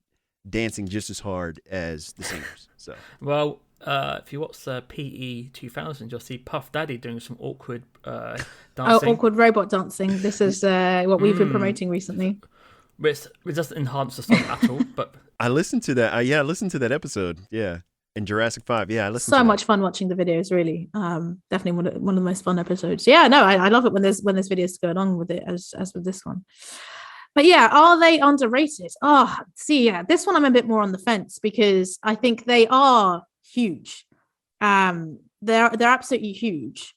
Speaker 5: dancing just as hard as the singers. So
Speaker 3: well, if you watch PE 2000, you'll see Puff Daddy doing some awkward dancing.
Speaker 1: Awkward robot dancing. This is what we've been promoting recently.
Speaker 3: which doesn't enhance the song at all. But
Speaker 5: I listened to that. I listened to that episode. Yeah, in Jurassic 5. Yeah, I listened.
Speaker 1: So
Speaker 5: to
Speaker 1: much fun watching the videos. Really, definitely one of the most fun episodes. Yeah, no, I love it when there's videos going on with it as with this one. But yeah, are they underrated? Oh, see, yeah, this one I'm a bit more on the fence because I think they are huge. They're absolutely huge.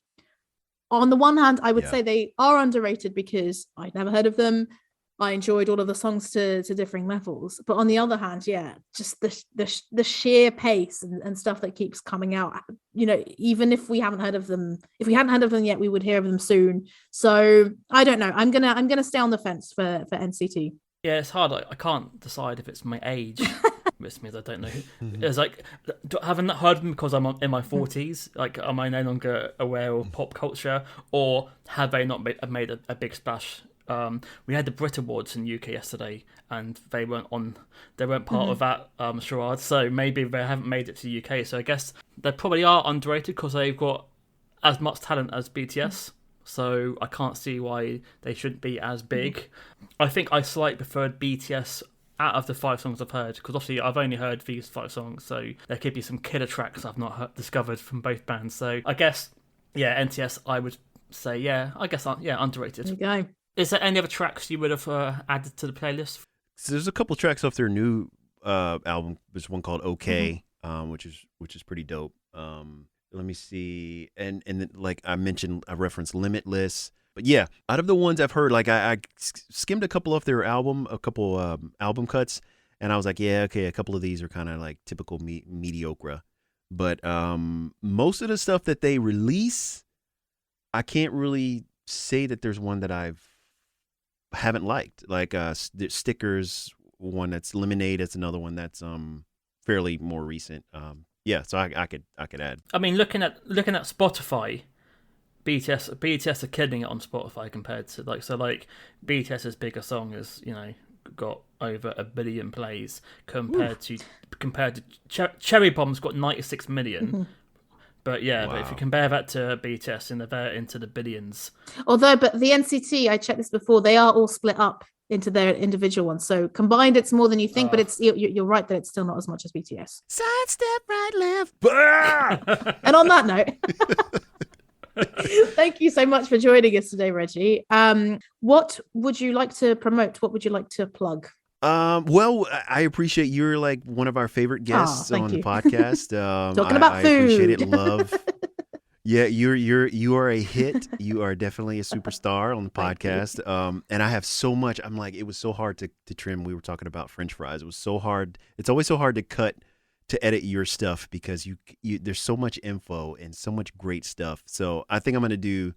Speaker 1: On the one hand, I would say they are underrated because I'd never heard of them. I enjoyed all of the songs to differing levels. But on the other hand, yeah, just the sheer pace and stuff that keeps coming out. You know, even if we hadn't heard of them yet, we would hear of them soon. So I don't know. I'm gonna stay on the fence for NCT.
Speaker 3: yeah, it's hard. I can't decide if it's my age. Which means I don't know. It's like, I haven't heard them because I'm in my 40s. Like, am I no longer aware of pop culture, or have they not made a big splash? We had the Brit Awards in UK yesterday, and they weren't part of that charade. So maybe they haven't made it to the UK. So I guess they probably are underrated because they've got as much talent as BTS. So I can't see why they shouldn't be as big. I think I slightly preferred BTS out of the 5 songs I've heard, because obviously I've only heard these 5 songs, so there could be some killer tracks I've not discovered from both bands. So I guess, yeah, NTS, I would say, underrated.
Speaker 1: There you go.
Speaker 3: Is there any other tracks you would have added to the playlist?
Speaker 5: So there's a couple tracks off their new album. There's one called OK, which is pretty dope. Let me see, and then, like I mentioned, I referenced Limitless. But yeah, out of the ones I've heard, like I skimmed a couple off their album, album cuts, and I was like, yeah, okay, a couple of these are kind of like typical mediocre. But most of the stuff that they release, I can't really say that there's one that haven't liked. Like Stickers, one that's Lemonade, that's another one that's fairly more recent. Yeah, so I could add.
Speaker 3: I mean, looking at Spotify, BTS are killing it on Spotify compared to BTS's bigger song has, you know, got over 1 billion plays compared to Cherry Bomb's got 96 million. But yeah, But if you compare that to BTS, and they're into the billions.
Speaker 1: But the NCT, I checked this before, they are all split up into their individual ones. So combined, it's more than you think. But you're right that it's still not as much as BTS.
Speaker 5: Sidestep, right, left.
Speaker 1: And on that note, thank you so much for joining us today, Reggie. What would you like to promote? What would you like to plug?
Speaker 5: Well, I appreciate you're like one of our favorite guests on the podcast.
Speaker 1: Talking about food.
Speaker 5: I appreciate it. Love. Yeah, you are a hit. You are definitely a superstar on the podcast. And I have so much. I'm like, it was so hard to trim. We were talking about French fries. It was so hard. It's always so hard to edit your stuff because you there's so much info and so much great stuff. So I think I'm gonna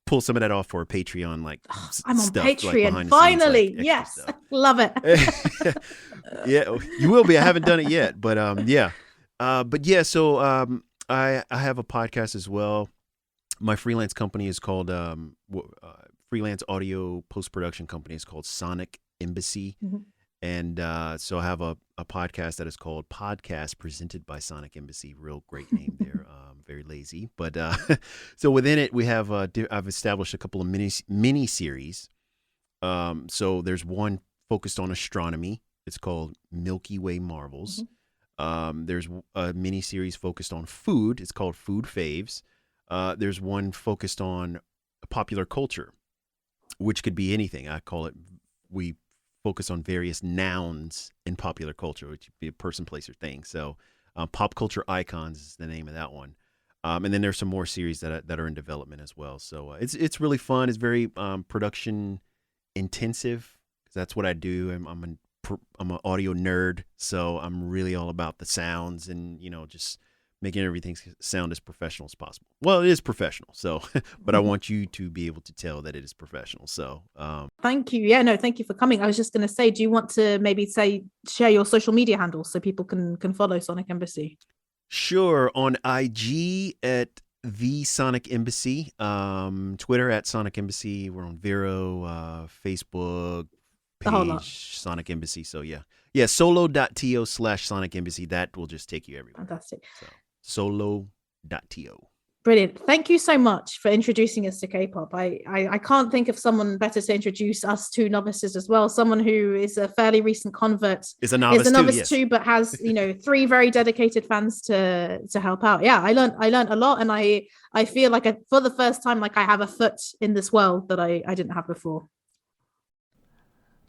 Speaker 5: pull some of that off for a Patreon. Like,
Speaker 1: I'm on
Speaker 5: stuff,
Speaker 1: Patreon
Speaker 5: like
Speaker 1: finally.
Speaker 5: Scenes, like
Speaker 1: yes,
Speaker 5: stuff.
Speaker 1: Love it.
Speaker 5: Yeah, you will be. I haven't done it yet, but yeah. So I have a podcast as well. My freelance company is called freelance audio post-production company is called Sonic Embassy. And so I have a podcast that is called Podcast Presented by Sonic Embassy. Real great name there. Very lazy. But so within it, we have I've established a couple of mini series. So there's one focused on astronomy. It's called Milky Way Marvels. There's a mini series focused on food. It's called Food Faves. There's one focused on popular culture, which could be anything. I call it, we focus on various nouns in popular culture, which could be a person, place, or thing. So pop culture icons is the name of that one. And then there's some more series that are in development as well. So it's really fun. It's very production intensive, because that's what I do. I'm an audio nerd, so I'm really all about the sounds and, you know, just making everything sound as professional as possible. Well, it is professional, so but I want you to be able to tell that it is professional. So
Speaker 1: thank you. Yeah, no, thank you for coming. I was just going to say, do you want to maybe share your social media handles so people can follow Sonic Embassy?
Speaker 5: Sure. On IG at the Sonic Embassy, Twitter at Sonic Embassy. We're on Vero, Facebook page, Sonic Embassy. So yeah, solo.to/Sonic Embassy. That will just take you everywhere.
Speaker 1: Fantastic.
Speaker 5: So solo.to.
Speaker 1: Brilliant. Thank you so much for introducing us to K-pop. I can't think of someone better to introduce us to novices as well. Someone who is a fairly recent convert
Speaker 5: Is a novice
Speaker 1: too, but has 3 very dedicated fans to help out. Yeah, I learned a lot, and I feel like for the first time, like I have a foot in this world that I didn't have before.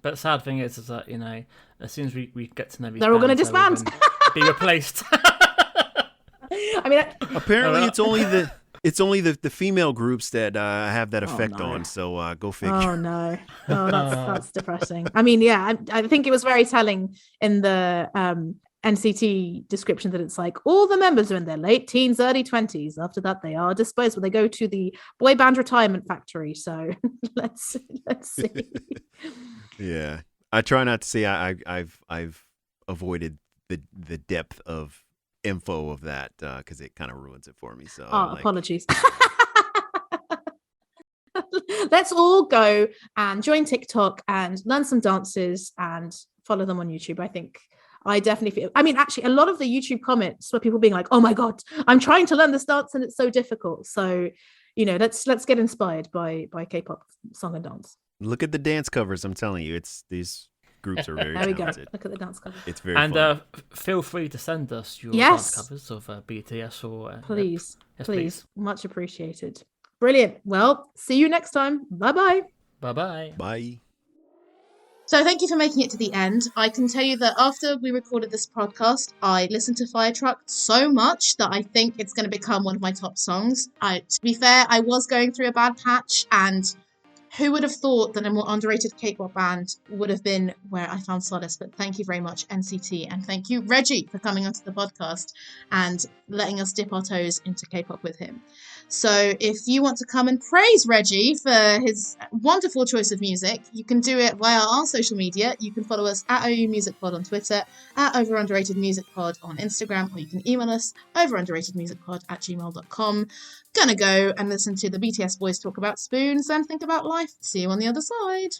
Speaker 3: But the sad thing is that as soon as we get to know these,
Speaker 1: they're all going to
Speaker 3: bands,
Speaker 1: disband,
Speaker 3: be replaced.
Speaker 1: I mean,
Speaker 5: apparently it's only the female groups that have that effect on. So go figure.
Speaker 1: Oh no, that's depressing. I mean, yeah, I think it was very telling in the NCT description that it's like all the members are in their late teens, early 20s. After that, they are disposed when they go to the boy band retirement factory. So let's see.
Speaker 5: Yeah, I try not to say I've avoided the depth of info of that because it kind of ruins it for me. So
Speaker 1: apologies. Let's all go and join TikTok and learn some dances and follow them on YouTube. I think I definitely feel, I mean, actually a lot of the YouTube comments were people being like, oh my God, I'm trying to learn this dance and it's so difficult. So, let's get inspired by K-pop song and dance.
Speaker 5: Look at the dance covers. I'm telling you, these groups are very
Speaker 1: there we
Speaker 5: talented.
Speaker 1: go. Look at the dance cover.
Speaker 5: It's very
Speaker 3: and
Speaker 5: fun.
Speaker 3: Feel free to send us your dance covers of BTS or
Speaker 1: please.
Speaker 3: Yes,
Speaker 1: please, much appreciated. Brilliant. Well, see you next time. Bye.
Speaker 5: Bye.
Speaker 1: So thank you for making it to the end. I can tell you that after we recorded this podcast, I listened to Fire Truck so much that I think it's going to become one of my top songs. To be fair, I was going through a bad patch, and who would have thought that a more underrated K-pop band would have been where I found solace? But thank you very much, NCT. And thank you, Reggie, for coming onto the podcast and letting us dip our toes into K-pop with him. So if you want to come and praise Reggie for his wonderful choice of music, you can do it via our social media. You can follow us at OU Music Pod on Twitter, at Overunderatedmusicpod Music Pod on Instagram, or you can email us overunderatedmusicpod@gmail.com. Gonna go and listen to the BTS boys talk about spoons and think about life. See you on the other side.